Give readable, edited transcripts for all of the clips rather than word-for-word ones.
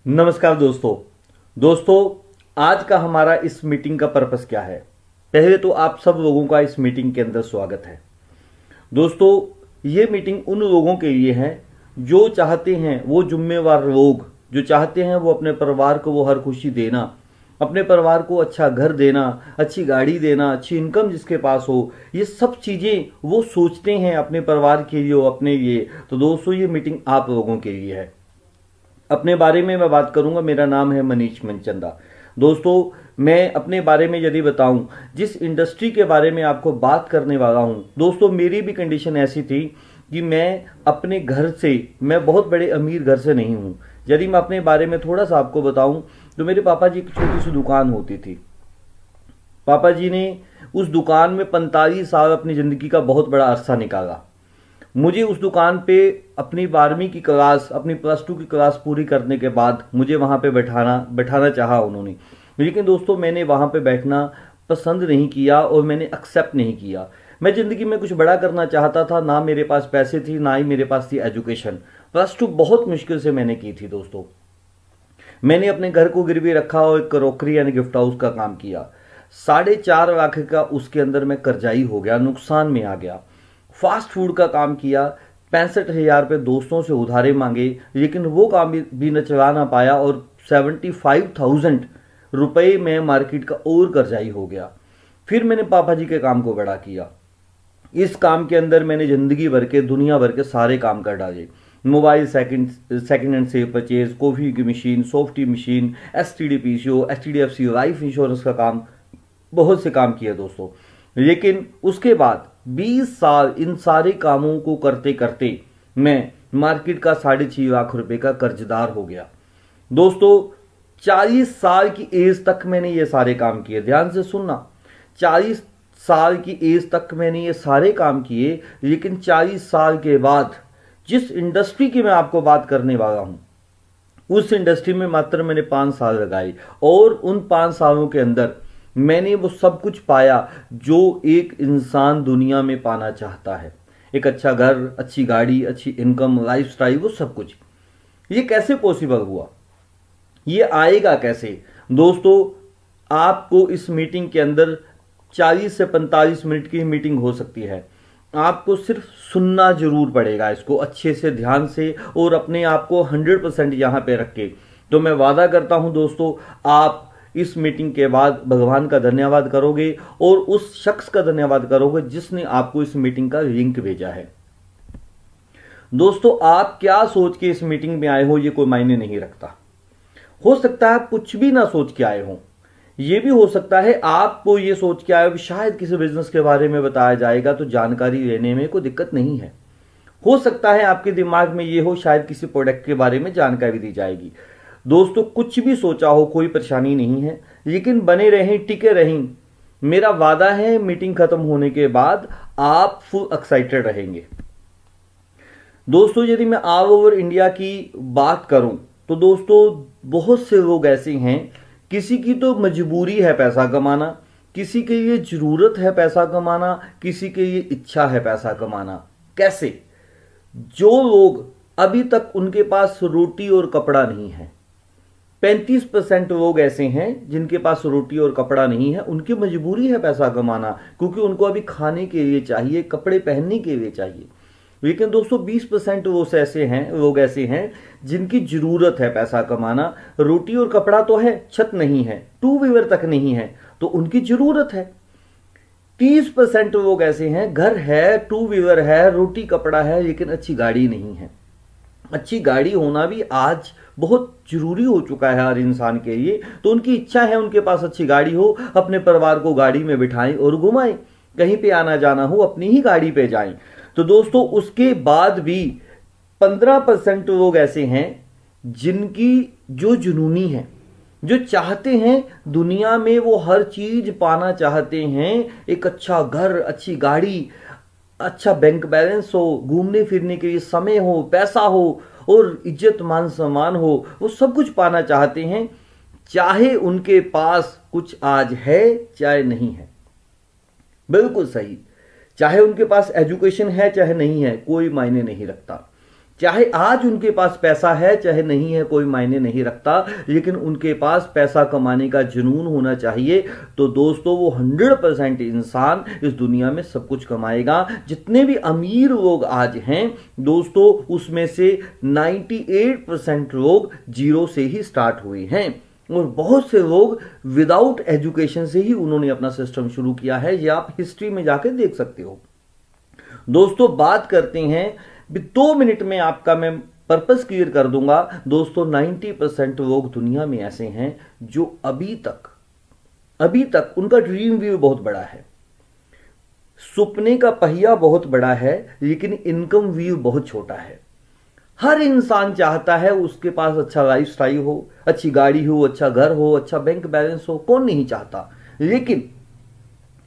नमस्कार दोस्तों आज का हमारा इस मीटिंग का पर्पस क्या है। पहले तो आप सब लोगों का इस मीटिंग के अंदर स्वागत है। दोस्तों, ये मीटिंग उन लोगों के लिए है जो चाहते हैं, वो जिम्मेवार लोग जो चाहते हैं वो अपने परिवार को वो हर खुशी देना, अपने परिवार को अच्छा घर देना, अच्छी गाड़ी देना, अच्छी इनकम जिसके पास हो, ये सब चीज़ें वो सोचते हैं अपने परिवार के लिए, अपने लिए। तो दोस्तों, ये मीटिंग आप लोगों के लिए है। अपने बारे में मैं बात करूंगा। मेरा नाम है मनीष मनचंदा। दोस्तों, मैं अपने बारे में यदि बताऊं, जिस इंडस्ट्री के बारे में आपको बात करने वाला हूं, दोस्तों मेरी भी कंडीशन ऐसी थी कि मैं अपने घर से, मैं बहुत बड़े अमीर घर से नहीं हूं। यदि मैं अपने बारे में थोड़ा सा आपको बताऊं तो मेरे पापा जी की छोटी सी दुकान होती थी। पापा जी ने उस दुकान में 45 साल अपनी ज़िंदगी का बहुत बड़ा अरसा निकाला। मुझे उस दुकान पे अपनी 12वीं की क्लास, अपनी +2 की क्लास पूरी करने के बाद मुझे वहाँ पे बैठाना चाहा उन्होंने। लेकिन दोस्तों, मैंने वहाँ पे बैठना पसंद नहीं किया और मैंने एक्सेप्ट नहीं किया। मैं ज़िंदगी में कुछ बड़ा करना चाहता था। ना मेरे पास पैसे थी, ना ही मेरे पास थी एजुकेशन। +2 बहुत मुश्किल से मैंने की थी। दोस्तों, मैंने अपने घर को गिरवी रखा और एक क्रॉकरी यानी गिफ्ट हाउस का काम किया। 4.5 लाख का उसके अंदर मैं कर्जाई हो गया, नुकसान में आ गया। फास्ट फूड का काम किया, 65,000 रुपये दोस्तों से उधारे मांगे, लेकिन वो काम भी न चला ना पाया और 75,000 रुपये में मार्केट का और कर्जाई हो गया। फिर मैंने पापा जी के काम को बड़ा किया। इस काम के अंदर मैंने जिंदगी भर के, दुनिया भर के सारे काम कर डाले। मोबाइल सेकंड हैंड से परचेज, कॉफ़ी की machine, soft T machine, STD PCO, HDFC life insurance का काम, बहुत से काम किए दोस्तों। लेकिन उसके बाद 20 साल इन सारे कामों को करते करते मैं मार्केट का 6.5 लाख रुपए का कर्जदार हो गया। दोस्तों, 40 साल की एज तक मैंने ये सारे काम किए। ध्यान से सुनना, 40 साल की एज तक मैंने ये सारे काम किए। लेकिन 40 साल के बाद जिस इंडस्ट्री की मैं आपको बात करने वाला हूं, उस इंडस्ट्री में मात्र मैंने 5 साल लगाए और उन 5 सालों के अंदर मैंने वो सब कुछ पाया जो एक इंसान दुनिया में पाना चाहता है। एक अच्छा घर, अच्छी गाड़ी, अच्छी इनकम, लाइफस्टाइल, वो सब कुछ। ये कैसे पॉसिबल हुआ, ये आएगा कैसे? दोस्तों, आपको इस मीटिंग के अंदर 40 से 45 मिनट की मीटिंग हो सकती है। आपको सिर्फ सुनना जरूर पड़ेगा, इसको अच्छे से, ध्यान से, और अपने आप को 100% यहां पे रख के। तो मैं वादा करता हूं दोस्तों, आप इस मीटिंग के बाद भगवान का धन्यवाद करोगे और उस शख्स का धन्यवाद करोगे जिसने आपको इस मीटिंग का लिंक भेजा है। दोस्तों, आप क्या सोच के इस मीटिंग में आए हो ये कोई मायने नहीं रखता। हो सकता है आप कुछ भी ना सोच के आए हो। ये भी हो सकता है आपको ये सोच के आए हो शायद किसी बिजनेस के बारे में बताया जाएगा तो जानकारी लेने में कोई दिक्कत नहीं है। हो सकता है आपके दिमाग में ये हो शायद किसी प्रोडक्ट के बारे में जानकारी दी जाएगी। दोस्तों, कुछ भी सोचा हो, कोई परेशानी नहीं है, लेकिन बने रहें, टिके रहें। मेरा वादा है मीटिंग खत्म होने के बाद आप फुल एक्साइटेड रहेंगे। दोस्तों, यदि मैं ऑल ओवर इंडिया की बात करूं तो दोस्तों बहुत से लोग ऐसे हैं, किसी की तो मजबूरी है पैसा कमाना, किसी के लिए जरूरत है पैसा कमाना, किसी के लिए इच्छा है पैसा कमाना। कैसे? जो लोग अभी तक उनके पास रोटी और कपड़ा नहीं है, 35% लोग ऐसे हैं जिनके पास रोटी और कपड़ा नहीं है। उनकी मजबूरी है पैसा कमाना, क्योंकि उनको अभी खाने के लिए चाहिए, कपड़े पहनने के लिए चाहिए। लेकिन दोस्तों 20% लोग ऐसे हैं जिनकी जरूरत है पैसा कमाना। रोटी और कपड़ा तो है, छत नहीं है, 2 व्हीलर तक नहीं है, तो उनकी जरूरत है। 30% लोग ऐसे हैं, घर है, 2 व्हीलर है, रोटी कपड़ा है, लेकिन अच्छी गाड़ी नहीं है। अच्छी गाड़ी होना भी आज बहुत जरूरी हो चुका है हर इंसान के लिए। तो उनकी इच्छा है उनके पास अच्छी गाड़ी हो, अपने परिवार को गाड़ी में बिठाएं और घुमाएं, कहीं पे आना जाना हो अपनी ही गाड़ी पे जाएं। तो दोस्तों, उसके बाद भी 15% लोग ऐसे हैं जिनकी जो जुनूनी है, जो चाहते हैं दुनिया में वो हर चीज पाना चाहते हैं। एक अच्छा घर, अच्छी गाड़ी, अच्छा बैंक बैलेंस हो, घूमने फिरने के लिए समय हो, पैसा हो और इज्जत मान सम्मान हो, वो सब कुछ पाना चाहते हैं। चाहे उनके पास कुछ आज है चाहे नहीं है, बिल्कुल सही। चाहे उनके पास एजुकेशन है चाहे नहीं है, कोई मायने नहीं रखता। चाहे आज उनके पास पैसा है चाहे नहीं है कोई मायने नहीं रखता, लेकिन उनके पास पैसा कमाने का जुनून होना चाहिए। तो दोस्तों वो 100% इंसान इस दुनिया में सब कुछ कमाएगा। जितने भी अमीर लोग आज हैं दोस्तों, उसमें से 98% लोग जीरो से ही स्टार्ट हुए हैं, और बहुत से लोग विदाउट एजुकेशन से ही उन्होंने अपना सिस्टम शुरू किया है। ये आप हिस्ट्री में जाकर देख सकते हो। दोस्तों बात करते हैं, 2 मिनट में आपका मैं पर्पस क्लियर कर दूंगा। दोस्तों 90% लोग दुनिया में ऐसे हैं जो अभी तक उनका ड्रीम व्यू बहुत बड़ा है, सपने का पहिया बहुत बड़ा है, लेकिन इनकम व्यू बहुत छोटा है। हर इंसान चाहता है उसके पास अच्छा लाइफस्टाइल हो, अच्छी गाड़ी हो, अच्छा घर हो, अच्छा बैंक बैलेंस हो, कौन नहीं चाहता, लेकिन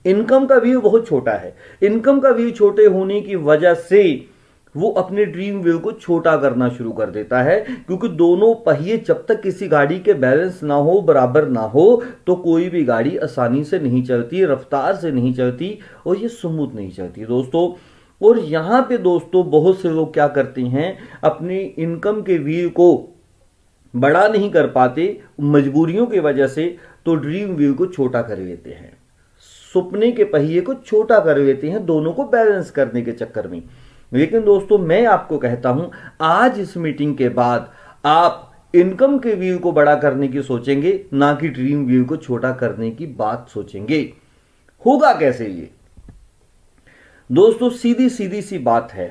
इनकम का व्यू बहुत छोटा है। इनकम का व्यू छोटे होने की वजह से वो अपने ड्रीम व्यू को छोटा करना शुरू कर देता है, क्योंकि दोनों पहिए जब तक किसी गाड़ी के बैलेंस ना हो, बराबर ना हो, तो कोई भी गाड़ी आसानी से नहीं चलती, रफ्तार से नहीं चलती, और ये स्मूथ नहीं चलती दोस्तों। और यहां पे दोस्तों बहुत से लोग क्या करते हैं, अपनी इनकम के व्यू को बड़ा नहीं कर पाते मजबूरियों की वजह से, तो ड्रीम व्यू को छोटा कर लेते हैं, सपने के पहिए को छोटा कर लेते हैं, दोनों को बैलेंस करने के चक्कर में। लेकिन दोस्तों मैं आपको कहता हूं, आज इस मीटिंग के बाद आप इनकम के व्यू को बड़ा करने की सोचेंगे, ना कि ड्रीम व्यू को छोटा करने की बात सोचेंगे। होगा कैसे ये दोस्तों? सीधी सी बात है,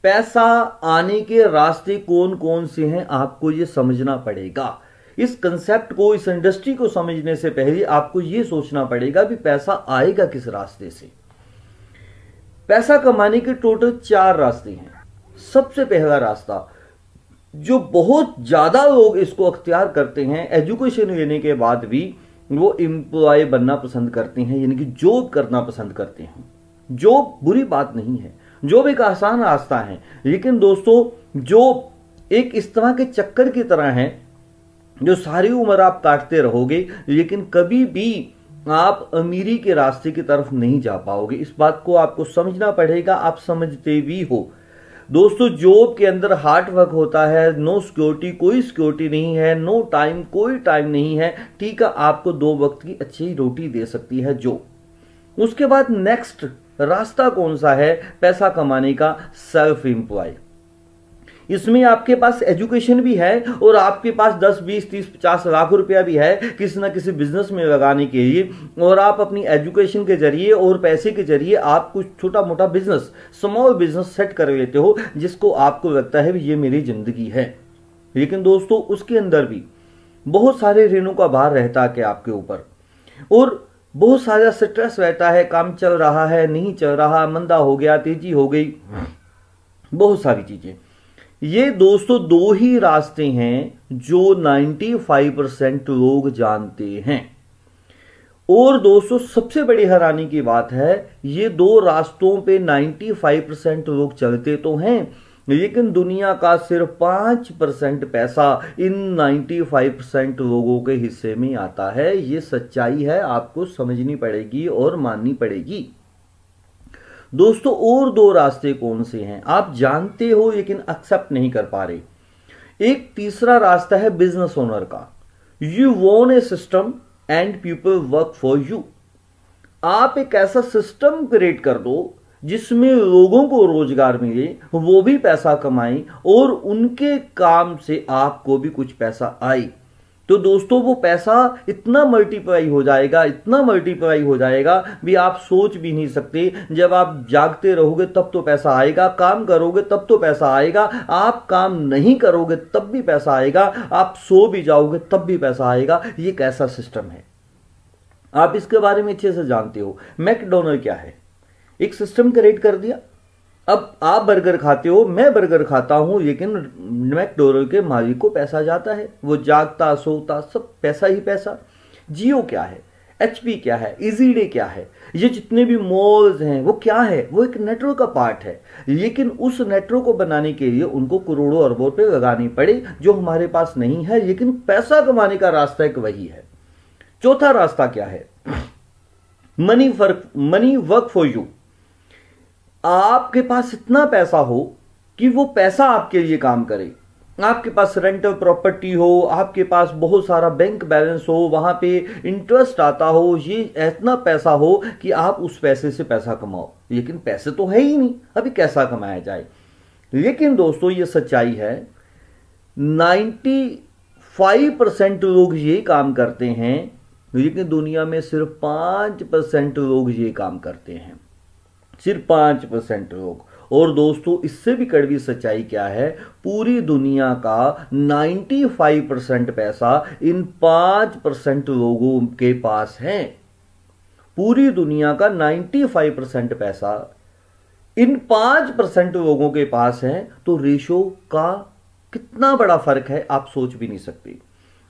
पैसा आने के रास्ते कौन कौन से हैं आपको ये समझना पड़ेगा। इस कंसेप्ट को, इस इंडस्ट्री को समझने से पहले आपको यह सोचना पड़ेगा भी पैसा आएगा किस रास्ते से। पैसा कमाने के टोटल 4 रास्ते हैं। सबसे पहला रास्ता, जो बहुत ज्यादा लोग इसको अख्तियार करते हैं, एजुकेशन लेने के बाद भी वो एम्प्लॉय बनना पसंद करते हैं, यानी कि जॉब करना पसंद करते हैं। जॉब बुरी बात नहीं है, जॉब एक आसान रास्ता है, लेकिन दोस्तों जॉब एक इस तरह के चक्कर की तरह है जो सारी उम्र आप काटते रहोगे, लेकिन कभी भी आप अमीरी के रास्ते की तरफ नहीं जा पाओगे। इस बात को आपको समझना पड़ेगा, आप समझते भी हो। दोस्तों जॉब के अंदर हार्ड वर्क होता है, नो सिक्योरिटी, कोई सिक्योरिटी नहीं है, नो टाइम, कोई टाइम नहीं है, ठीक है, आपको 2 वक्त की अच्छी रोटी दे सकती है जॉब। उसके बाद नेक्स्ट रास्ता कौन सा है पैसा कमाने का? Self employ. इसमें आपके पास एजुकेशन भी है और आपके पास 10, 20, 30, 50 लाख रुपया भी है किसी ना किसी बिजनेस में लगाने के लिए, और आप अपनी एजुकेशन के जरिए और पैसे के जरिए आप कुछ छोटा मोटा बिजनेस, स्मॉल बिजनेस सेट कर लेते हो, जिसको आपको लगता है ये मेरी जिंदगी है। लेकिन दोस्तों उसके अंदर भी बहुत सारे ऋणों का भार रहता है आपके ऊपर, और बहुत सारा स्ट्रेस रहता है, काम चल रहा है, नहीं चल रहा, मंदा हो गया, तेजी हो गई, बहुत सारी चीजें। ये दोस्तों 2 ही रास्ते हैं जो 95% लोग जानते हैं। और दोस्तों सबसे बड़ी हैरानी की बात है, ये 2 रास्तों पे 95% लोग चलते तो हैं, लेकिन दुनिया का सिर्फ 5% पैसा इन 95% लोगों के हिस्से में आता है। ये सच्चाई है, आपको समझनी पड़ेगी और माननी पड़ेगी। दोस्तों और 2 रास्ते कौन से हैं आप जानते हो लेकिन एक्सेप्ट नहीं कर पा रहे। एक तीसरा रास्ता है बिजनेस ओनर का। You want A system and people work for you. आप एक ऐसा सिस्टम क्रिएट कर दो जिसमें लोगों को रोजगार मिले, वो भी पैसा कमाएं और उनके काम से आपको भी कुछ पैसा आए। तो दोस्तों वो पैसा इतना मल्टीप्लाई हो जाएगा, इतना मल्टीप्लाई हो जाएगा भी आप सोच भी नहीं सकते। जब आप जागते रहोगे तब तो पैसा आएगा, काम करोगे तब तो पैसा आएगा, आप काम नहीं करोगे तब भी पैसा आएगा, आप सो भी जाओगे तब भी पैसा आएगा। ये कैसा सिस्टम है आप इसके बारे में अच्छे से जानते हो। मैकडोनल्ड क्या है, एक सिस्टम क्रिएट कर दिया। अब आप बर्गर खाते हो, मैं बर्गर खाता हूं, लेकिन मैकडोनल्ड के मालिक को पैसा जाता है, वो जागता सोता सब पैसा ही पैसा। जियो क्या है, एचपी क्या है, इजीडे क्या है, ये जितने भी मॉल्स हैं वो क्या है, वो एक नेटवर्क का पार्ट है। लेकिन उस नेटवर्क को बनाने के लिए उनको करोड़ों अरबों रुपए लगाने पड़े जो हमारे पास नहीं है, लेकिन पैसा कमाने का रास्ता एक वही है। चौथा रास्ता क्या है, मनी वर्क फॉर यू। आपके पास इतना पैसा हो कि वो पैसा आपके लिए काम करे। आपके पास रेंटल प्रॉपर्टी हो, आपके पास बहुत सारा बैंक बैलेंस हो, वहां पे इंटरेस्ट आता हो, ये इतना पैसा हो कि आप उस पैसे से पैसा कमाओ। लेकिन पैसे तो है ही नहीं, अभी कैसा कमाया जाए। लेकिन दोस्तों ये सच्चाई है, 95% लोग ये काम करते हैं, लेकिन दुनिया में सिर्फ 5% लोग ये काम करते हैं, सिर्फ 5% लोग। और दोस्तों इससे भी कड़वी सच्चाई क्या है, पूरी दुनिया का 95% पैसा इन 5% लोगों के पास है। पूरी दुनिया का 95% पैसा इन 5% लोगों के पास है। तो रेशो का कितना बड़ा फर्क है आप सोच भी नहीं सकते।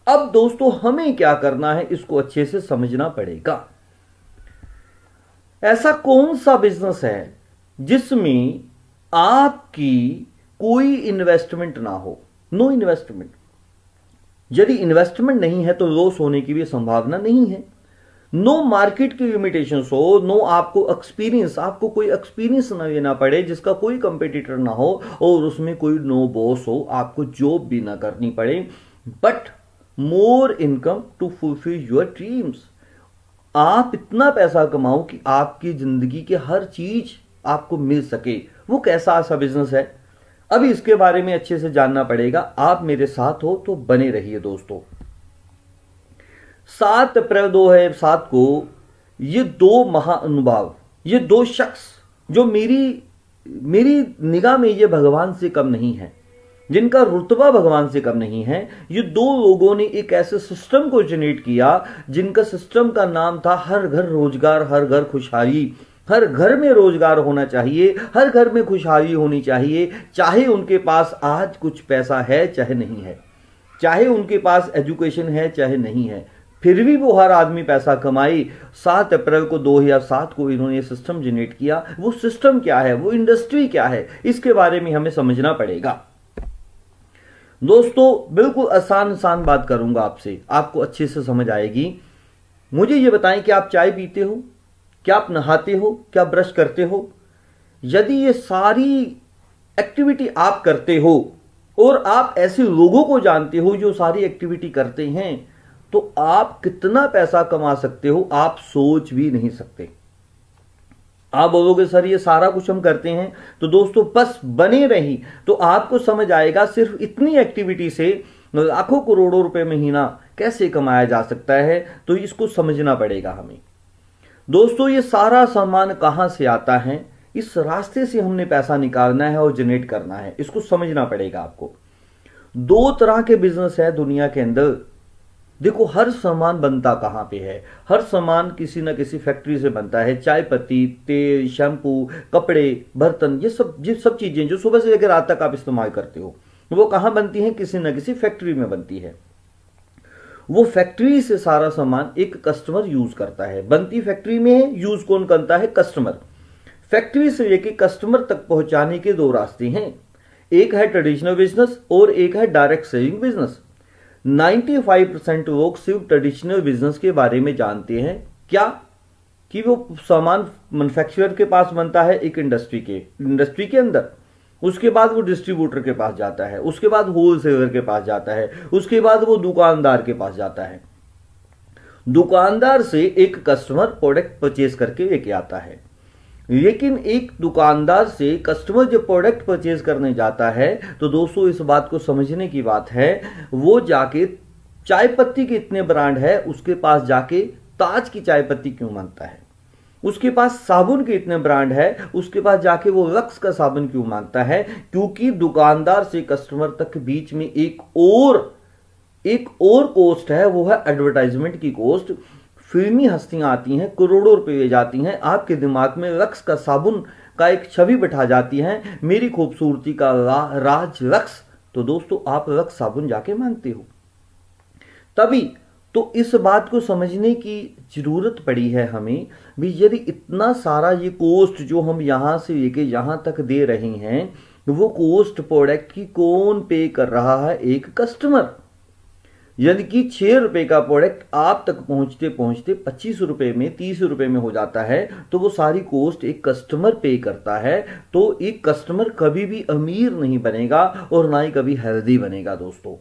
अब दोस्तों हमें क्या करना है, इसको अच्छे से समझना पड़ेगा। ऐसा कौन सा बिजनेस है जिसमें आपकी कोई इन्वेस्टमेंट ना हो, नो इन्वेस्टमेंट। यदि इन्वेस्टमेंट नहीं है तो लॉस होने की भी संभावना नहीं है। नो मार्केट की लिमिटेशंस हो, नो आपको एक्सपीरियंस, आपको कोई एक्सपीरियंस ना लेना पड़े, जिसका कोई कंपटीटर ना हो और उसमें कोई नो बॉस हो, आपको जॉब भी ना करनी पड़े, but more income to fulfil your dreams. आप इतना पैसा कमाओ कि आपकी जिंदगी के हर चीज आपको मिल सके। वो कैसा ऐसा बिजनेस है, अभी इसके बारे में अच्छे से जानना पड़ेगा। आप मेरे साथ हो तो बने रहिए दोस्तों। 7 अप्रैल 2007 को ये दो महानुभाव, ये दो शख्स जो मेरी निगाह में ये भगवान से कम नहीं है, जिनका रुतबा भगवान से कम नहीं है, ये दो लोगों ने एक ऐसे सिस्टम को जनरेट किया जिनका सिस्टम का नाम था हर घर रोजगार, हर घर खुशहाली। हर घर में रोजगार होना चाहिए, हर घर में खुशहाली होनी चाहिए, चाहे उनके पास आज कुछ पैसा है चाहे नहीं है, चाहे उनके पास एजुकेशन है चाहे नहीं है, फिर भी वो हर आदमी पैसा कमाए। 7 अप्रैल को 2007 को इन्होंने सिस्टम जनरेट किया। वो सिस्टम क्या है, वो इंडस्ट्री क्या है, इसके बारे में हमें समझना पड़ेगा। दोस्तों बिल्कुल आसान बात करूंगा आपसे, आपको अच्छे से समझ आएगी। मुझे ये बताएं कि आप चाय पीते हो, क्या आप नहाते हो, क्या ब्रश करते हो? यदि ये सारी एक्टिविटी आप करते हो और आप ऐसे लोगों को जानते हो जो सारी एक्टिविटी करते हैं, तो आप कितना पैसा कमा सकते हो आप सोच भी नहीं सकते। आप बोलोगे सर ये सारा कुछ हम करते हैं, तो दोस्तों बस बने रही तो आपको समझ आएगा सिर्फ इतनी एक्टिविटी से लाखों करोड़ों रुपए महीना कैसे कमाया जा सकता है। तो इसको समझना पड़ेगा हमें। दोस्तों ये सारा सामान कहां से आता है, इस रास्ते से हमने पैसा निकालना है और जनरेट करना है, इसको समझना पड़ेगा आपको। 2 तरह के बिजनेस है दुनिया के अंदर। देखो हर सामान बनता कहां पे है, हर सामान किसी ना किसी फैक्ट्री से बनता है। चाय पत्ती, तेल, शैम्पू, कपड़े, बर्तन, ये सब चीजें जो सुबह से लेकर रात तक आप इस्तेमाल करते हो, वो कहां बनती हैं, किसी ना किसी फैक्ट्री में बनती है। वो फैक्ट्री से सारा सामान एक कस्टमर यूज करता है। बनती फैक्ट्री में है, यूज कौन करता है, कस्टमर। फैक्ट्री से लेके कस्टमर तक पहुंचाने के 2 रास्ते हैं, एक है ट्रेडिशनल बिजनेस और एक है डायरेक्ट सेलिंग बिजनेस। 95% लोग सिर्फ ट्रेडिशनल बिजनेस के बारे में जानते हैं, क्या कि वो सामान मैन्युफैक्चरर के पास बनता है एक इंडस्ट्री के अंदर, उसके बाद वो डिस्ट्रीब्यूटर के पास जाता है, उसके बाद होलसेलर के पास जाता है, उसके बाद वो दुकानदार के पास जाता है। दुकानदार से एक कस्टमर प्रोडक्ट परचेज करके लेके आता है। लेकिन एक दुकानदार से कस्टमर जब प्रोडक्ट परचेज करने जाता है, तो दोस्तों इस बात को समझने की बात है, वो जाके चाय पत्ती के इतने ब्रांड है, उसके पास जाके ताज की चाय पत्ती क्यों मांगता है? उसके पास साबुन के इतने ब्रांड है, उसके पास जाके वो लक्स का साबुन क्यों मांगता है? क्योंकि दुकानदार से कस्टमर तक बीच में एक और कॉस्ट है, वो है एडवर्टाइजमेंट की कॉस्ट। फिल्मी हस्तियां आती हैं, करोड़ों रुपए ले जाती हैं, आपके दिमाग में लक्स का साबुन का एक छवि बैठा जाती है, मेरी खूबसूरती का राज लक्स। तो दोस्तों आप लक्स साबुन जाके मांगते हो। तभी तो इस बात को समझने की जरूरत पड़ी है हमें भी, यदि इतना सारा ये कॉस्ट जो हम यहां से लेके यहां तक दे रहे हैं, वो कॉस्ट प्रोडक्ट की कौन पे कर रहा है? एक कस्टमर। यानी कि 6 रुपए का प्रोडक्ट आप तक पहुंचते पहुंचते 25 रुपए में, 30 रुपए में हो जाता है, तो वो सारी कॉस्ट एक कस्टमर पे करता है। तो एक कस्टमर कभी भी अमीर नहीं बनेगा और ना ही कभी हेल्दी बनेगा दोस्तों।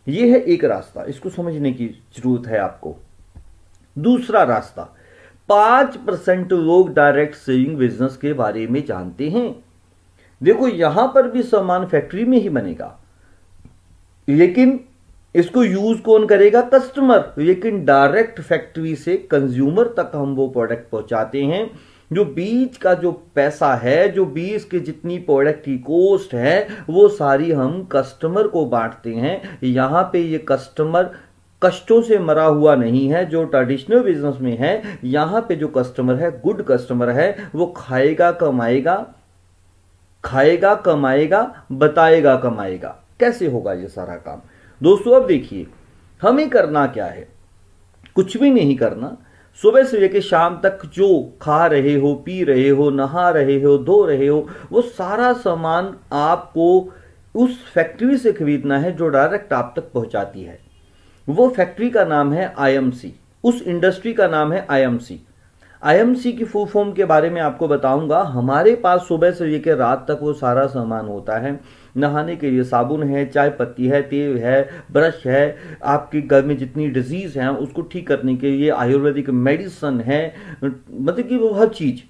ये है एक रास्ता, इसको समझने की जरूरत है आपको। दूसरा रास्ता, 5% लोग डायरेक्ट सेलिंग बिजनेस के बारे में जानते हैं। देखो यहां पर भी सामान फैक्ट्री में ही बनेगा, लेकिन इसको यूज कौन करेगा? कस्टमर। लेकिन डायरेक्ट फैक्ट्री से कंज्यूमर तक हम वो प्रोडक्ट पहुंचाते हैं। जो बीच का जो पैसा है, जो बीच के जितनी प्रोडक्ट की कॉस्ट है, वो सारी हम कस्टमर को बांटते हैं। यहां पे ये कस्टमर कष्टों से मरा हुआ नहीं है जो ट्रेडिशनल बिजनेस में है। यहां पे जो कस्टमर है, गुड कस्टमर है, वो खाएगा कमाएगा, खाएगा कमाएगा, बताएगा कमाएगा। कैसे होगा ये सारा काम दोस्तों? अब देखिए हमें करना क्या है, कुछ भी नहीं करना। सुबह से लेकर शाम तक जो खा रहे हो, पी रहे हो, नहा रहे हो, धो रहे हो, वो सारा सामान आपको उस फैक्ट्री से खरीदना है जो डायरेक्ट आप तक पहुंचाती है। वो फैक्ट्री का नाम है आईएमसी, उस इंडस्ट्री का नाम है आईएमसी। आईएमसी की फुल फॉर्म के बारे में आपको बताऊंगा। हमारे पास सुबह से लेकर रात तक वो सारा सामान होता है। नहाने के लिए साबुन है, चाय पत्ती है, तेल है, ब्रश है, आपके घर में जितनी डिजीज हैं उसको ठीक करने के लिए आयुर्वेदिक मेडिसिन है, मतलब कि वो हर चीज।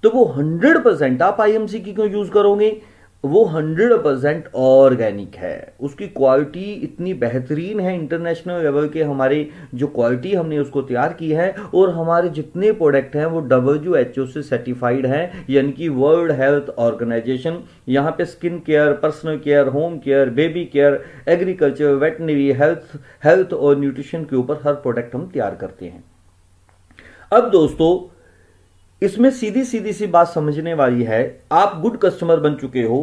तो वो 100% आप आईएमसी की क्यों यूज करोगे? वो 100% ऑर्गेनिक है। उसकी क्वालिटी इतनी बेहतरीन है, इंटरनेशनल लेवल के हमारे जो क्वालिटी हमने उसको तैयार की है। और हमारे जितने प्रोडक्ट हैं वो WHO से सर्टिफाइड हैं, यानी कि वर्ल्ड हेल्थ ऑर्गेनाइजेशन। यहाँ पे skin care, personal care, home care, baby care, agriculture, veterinary, health और न्यूट्रिशन के ऊपर हर प्रोडक्ट हम तैयार करते हैं। अब दोस्तों इसमें सीधी सी बात समझने वाली है। आप गुड कस्टमर बन चुके हो,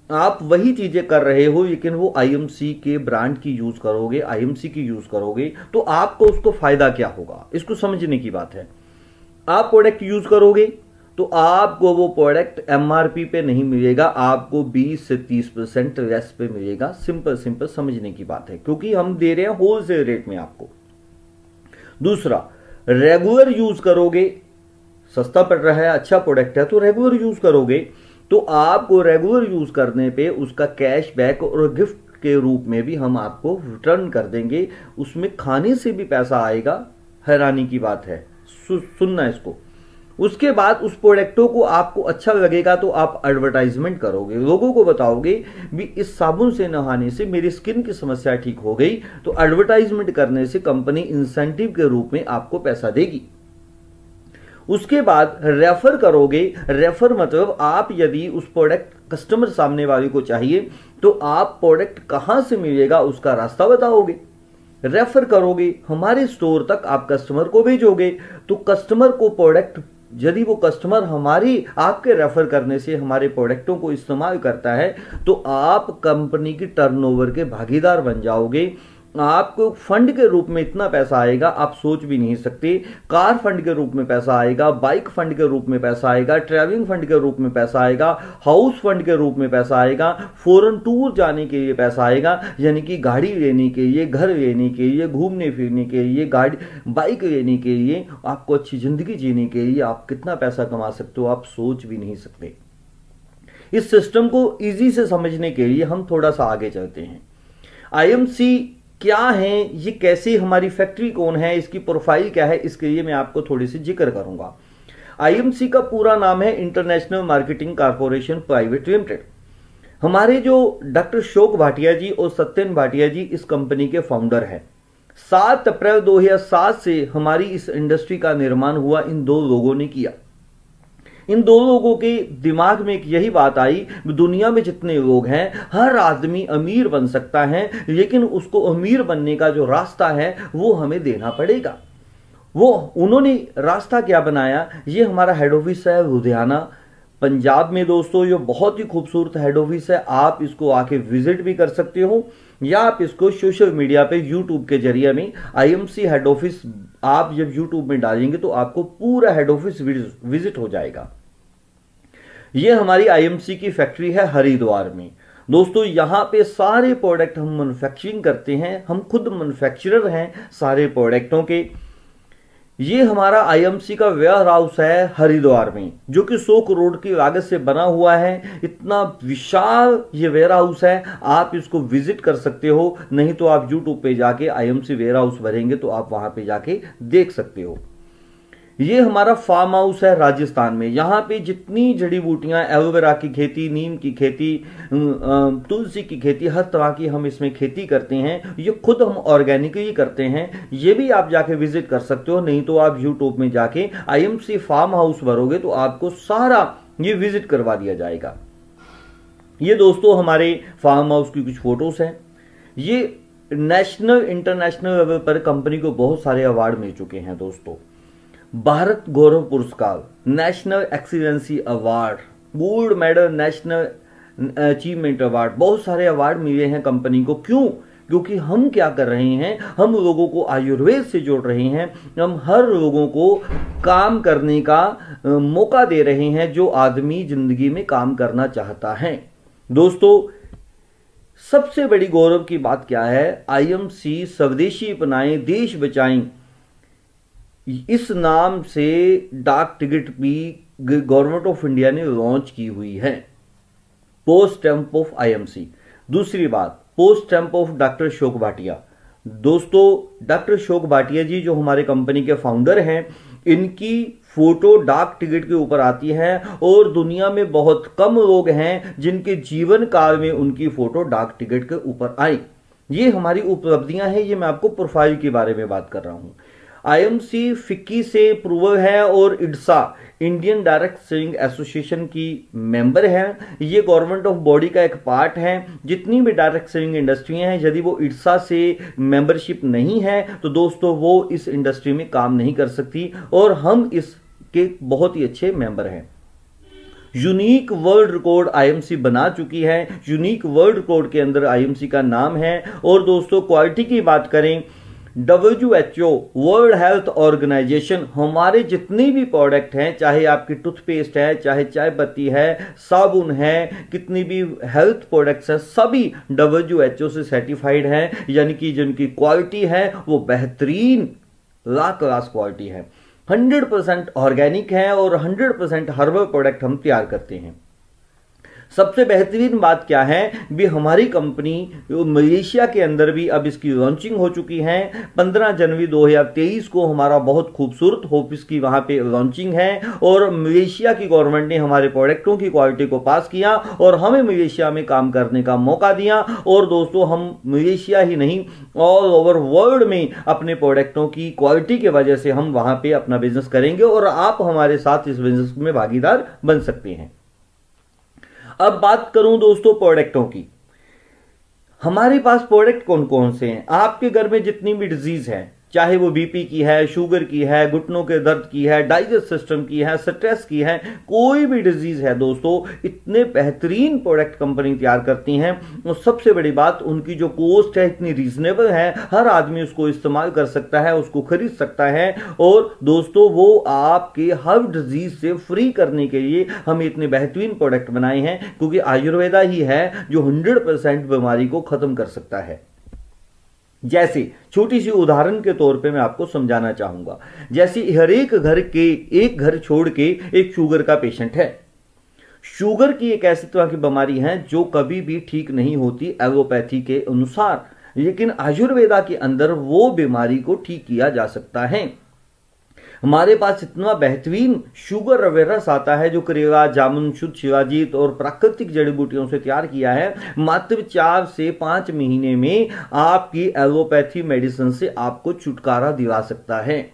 आप वही चीजें कर रहे हो, लेकिन वो आईएमसी के ब्रांड की यूज करोगे, आईएमसी की यूज करोगे, तो आपको उसको फायदा क्या होगा, इसको समझने की बात है। आप प्रोडक्ट यूज करोगे तो आपको वो प्रोडक्ट एमआरपी पे नहीं मिलेगा, आपको 20 से 30% लेस पे मिलेगा। सिंपल समझने की बात है, क्योंकि हम दे रहे हैं होलसेल रेट में आपको। दूसरा, रेगुलर यूज करोगे, सस्ता पड़ रहा है, अच्छा प्रोडक्ट है, तो रेगुलर यूज करोगे तो आपको रेगुलर यूज करने पे उसका कैशबैक और गिफ्ट के रूप में भी हम आपको रिटर्न कर देंगे। उसमें खाने से भी पैसा आएगा। हैरानी की बात है, सुनना इसको। उसके बाद उस प्रोडक्टों को आपको अच्छा लगेगा तो आप एडवर्टाइजमेंट करोगे, लोगों को बताओगे भी इस साबुन से नहाने से मेरी स्किन की समस्या ठीक हो गई। तो एडवर्टाइजमेंट करने से कंपनी इंसेंटिव के रूप में आपको पैसा देगी। उसके बाद रेफर करोगे। रेफर मतलब आप यदि उस प्रोडक्ट कस्टमर सामने वाले को चाहिए तो आप प्रोडक्ट कहां से मिलेगा उसका रास्ता बताओगे, रेफर करोगे, हमारे स्टोर तक आप कस्टमर को भेजोगे। तो कस्टमर को प्रोडक्ट, यदि वो कस्टमर हमारी आपके रेफर करने से हमारे प्रोडक्टों को इस्तेमाल करता है तो आप कंपनी की टर्नओवर के भागीदार बन जाओगे। आपको फंड के रूप में इतना पैसा आएगा आप सोच भी नहीं सकते। कार फंड के रूप में पैसा आएगा, बाइक फंड के रूप में पैसा आएगा, ट्रैवलिंग फंड के रूप में पैसा आएगा, हाउस फंड के रूप में पैसा आएगा, फॉरेन टूर जाने के लिए पैसा आएगा, यानी कि गाड़ी लेने के लिए, घर लेने के लिए, घूमने फिरने के लिए, गाड़ी बाइक लेने के लिए, आपको अच्छी जिंदगी जीने के लिए आप कितना पैसा कमा सकते हो आप सोच भी नहीं सकते। इस सिस्टम को इजी से समझने के लिए हम थोड़ा सा आगे चलते हैं। आईएमसी क्या है, ये कैसे, हमारी फैक्ट्री कौन है, इसकी प्रोफाइल क्या है, इसके लिए मैं आपको थोड़ी सी जिक्र करूंगा। आईएमसी का पूरा नाम है international marketing corporation private limited. हमारे जो डॉक्टर शोक भाटिया जी और सत्यन भाटिया जी इस कंपनी के फाउंडर हैं। 7 अप्रैल 2007 से हमारी इस इंडस्ट्री का निर्माण हुआ, इन दो लोगों ने किया। इन दो लोगों के दिमाग में एक यही बात आई, दुनिया में जितने लोग हैं हर आदमी अमीर बन सकता है, लेकिन उसको अमीर बनने का जो रास्ता है वो हमें देना पड़ेगा। वो उन्होंने रास्ता क्या बनाया, ये हमारा हेड ऑफिस है लुधियाना पंजाब में दोस्तों। ये बहुत ही खूबसूरत हेड ऑफिस है, आप इसको आके विजिट भी कर सकते हो या आप इसको सोशल मीडिया पे यूट्यूब के जरिए में आईएमसी हेड ऑफिस आप जब यूट्यूब में डालेंगे तो आपको पूरा हेड ऑफिस विजिट हो जाएगा। ये हमारी आईएमसी की फैक्ट्री है हरिद्वार में। दोस्तों यहाँ पे सारे प्रोडक्ट हम मैन्युफैक्चरिंग करते हैं, हम खुद मैन्युफैक्चरर हैं सारे प्रोडक्टों के। ये हमारा आईएमसी का वेयर हाउस है हरिद्वार में, जो कि 100 करोड़ की लागत से बना हुआ है। इतना विशाल ये वेयर हाउस है, आप इसको विजिट कर सकते हो, नहीं तो आप यूट्यूब पे जाके आईएमसी वेयर हाउस भरेंगे तो आप वहां पे जाके देख सकते हो। ये हमारा फार्म हाउस है राजस्थान में। यहाँ पे जितनी जड़ी बूटियां, एलोवेरा की खेती, नीम की खेती, तुलसी की खेती, हर तरह की हम इसमें खेती करते हैं। ये खुद हम ऑर्गेनिकली करते हैं। ये भी आप जाके विजिट कर सकते हो, नहीं तो आप यूट्यूब में जाके आईएमसी फार्म हाउस भरोगे तो आपको सारा ये विजिट करवा दिया जाएगा। ये दोस्तों हमारे फार्म हाउस की कुछ फोटोज हैं। ये नेशनल इंटरनेशनल लेवल पर कंपनी को बहुत सारे अवार्ड मिल चुके हैं दोस्तों। भारत गौरव पुरस्कार, national excellency award, gold medal, national achievement award, बहुत सारे अवार्ड मिले हैं कंपनी को। क्यों? क्योंकि हम क्या कर रहे हैं, हम लोगों को आयुर्वेद से जोड़ रहे हैं। हम हर लोगों को काम करने का मौका दे रहे हैं जो आदमी जिंदगी में काम करना चाहता है। दोस्तों सबसे बड़ी गौरव की बात क्या है, आईएमसी स्वदेशी अपनाएं देश बचाएं, इस नाम से डाक टिकट भी गवर्नमेंट ऑफ इंडिया ने लॉन्च की हुई है। Post stamp of IMC. दूसरी बात, post stamp of doctor Ashok Bhatia. दोस्तों डॉक्टर अशोक भाटिया जी जो हमारे कंपनी के फाउंडर हैं, इनकी फोटो डाक टिकट के ऊपर आती है और दुनिया में बहुत कम लोग हैं जिनके जीवन काल में उनकी फोटो डाक टिकट के ऊपर आई। ये हमारी उपलब्धियां हैं। ये मैं आपको प्रोफाइल के बारे में बात कर रहा हूं। आईएमसी फिक्की से अप्रूवल है और इड्सा, इंडियन डायरेक्ट सेलिंग एसोसिएशन की मेंबर है। ये गवर्नमेंट ऑफ बॉडी का एक पार्ट है। जितनी भी डायरेक्ट सेलिंग इंडस्ट्री हैं, यदि वो इड्सा से मेंबरशिप नहीं है तो दोस्तों वो इस इंडस्ट्री में काम नहीं कर सकती, और हम इसके बहुत ही अच्छे मेंबर हैं। यूनिक वर्ल्ड रिकॉर्ड आईएमसी बना चुकी है। यूनिक वर्ल्ड रिकॉर्ड के अंदर आईएमसी का नाम है। और दोस्तों क्वालिटी की बात करें, WHO वर्ल्ड हेल्थ ऑर्गेनाइजेशन, हमारे जितने भी प्रोडक्ट हैं, चाहे आपकी टूथपेस्ट है, चाहे चाय पत्ती है, साबुन है, कितनी भी हेल्थ प्रोडक्ट्स हैं, सभी WHO से सर्टिफाइड हैं। यानी कि जिनकी क्वालिटी है वो बेहतरीन ला क्लास क्वालिटी है। 100% ऑर्गेनिक है और 100% हर्बल प्रोडक्ट हम तैयार करते हैं। सबसे बेहतरीन बात क्या है, भी हमारी कंपनी मलेशिया के अंदर भी अब इसकी लॉन्चिंग हो चुकी है। 15 जनवरी 2023 को हमारा बहुत खूबसूरत ऑफिस की वहां पे लॉन्चिंग है और मलेशिया की गवर्नमेंट ने हमारे प्रोडक्टों की क्वालिटी को पास किया और हमें मलेशिया में काम करने का मौका दिया। और दोस्तों हम मलेशिया ही नहीं, ऑल ओवर वर्ल्ड में अपने प्रोडक्टों की क्वालिटी की वजह से हम वहां पे अपना बिजनेस करेंगे और आप हमारे साथ इस बिजनेस में भागीदार बन सकते हैं। अब बात करूं दोस्तों प्रोडक्टों की। हमारे पास प्रोडक्ट कौन कौन से हैं? आपके घर में जितनी भी डिजीज है, चाहे वो बीपी की है, शुगर की है, घुटनों के दर्द की है, डाइजेस्ट सिस्टम की है, स्ट्रेस की है, कोई भी डिजीज है दोस्तों, इतने बेहतरीन प्रोडक्ट कंपनी तैयार करती हैं। और सबसे बड़ी बात, उनकी जो कॉस्ट है इतनी रीजनेबल है, हर आदमी उसको इस्तेमाल कर सकता है, उसको खरीद सकता है। और दोस्तों वो आपके हर डिजीज से फ्री करने के लिए हम इतने बेहतरीन प्रोडक्ट बनाए हैं, क्योंकि आयुर्वेदा ही है जो 100% बीमारी को खत्म कर सकता है। जैसे छोटी सी उदाहरण के तौर पे मैं आपको समझाना चाहूंगा, जैसे हर एक घर छोड़ के एक शुगर का पेशेंट है। शुगर की एक ऐसी तरह की बीमारी है जो कभी भी ठीक नहीं होती एलोपैथी के अनुसार, लेकिन आयुर्वेदा के अंदर वो बीमारी को ठीक किया जा सकता है। हमारे पास इतना बेहतरीन शुगर अवेयरनेस आता है जो करेला, जामुन, शुद्ध शिवाजीत और प्राकृतिक जड़ी बूटियों से तैयार किया है। मात्र 4 से 5 महीने में आपकी एलोपैथी मेडिसिन से आपको छुटकारा दिला सकता है।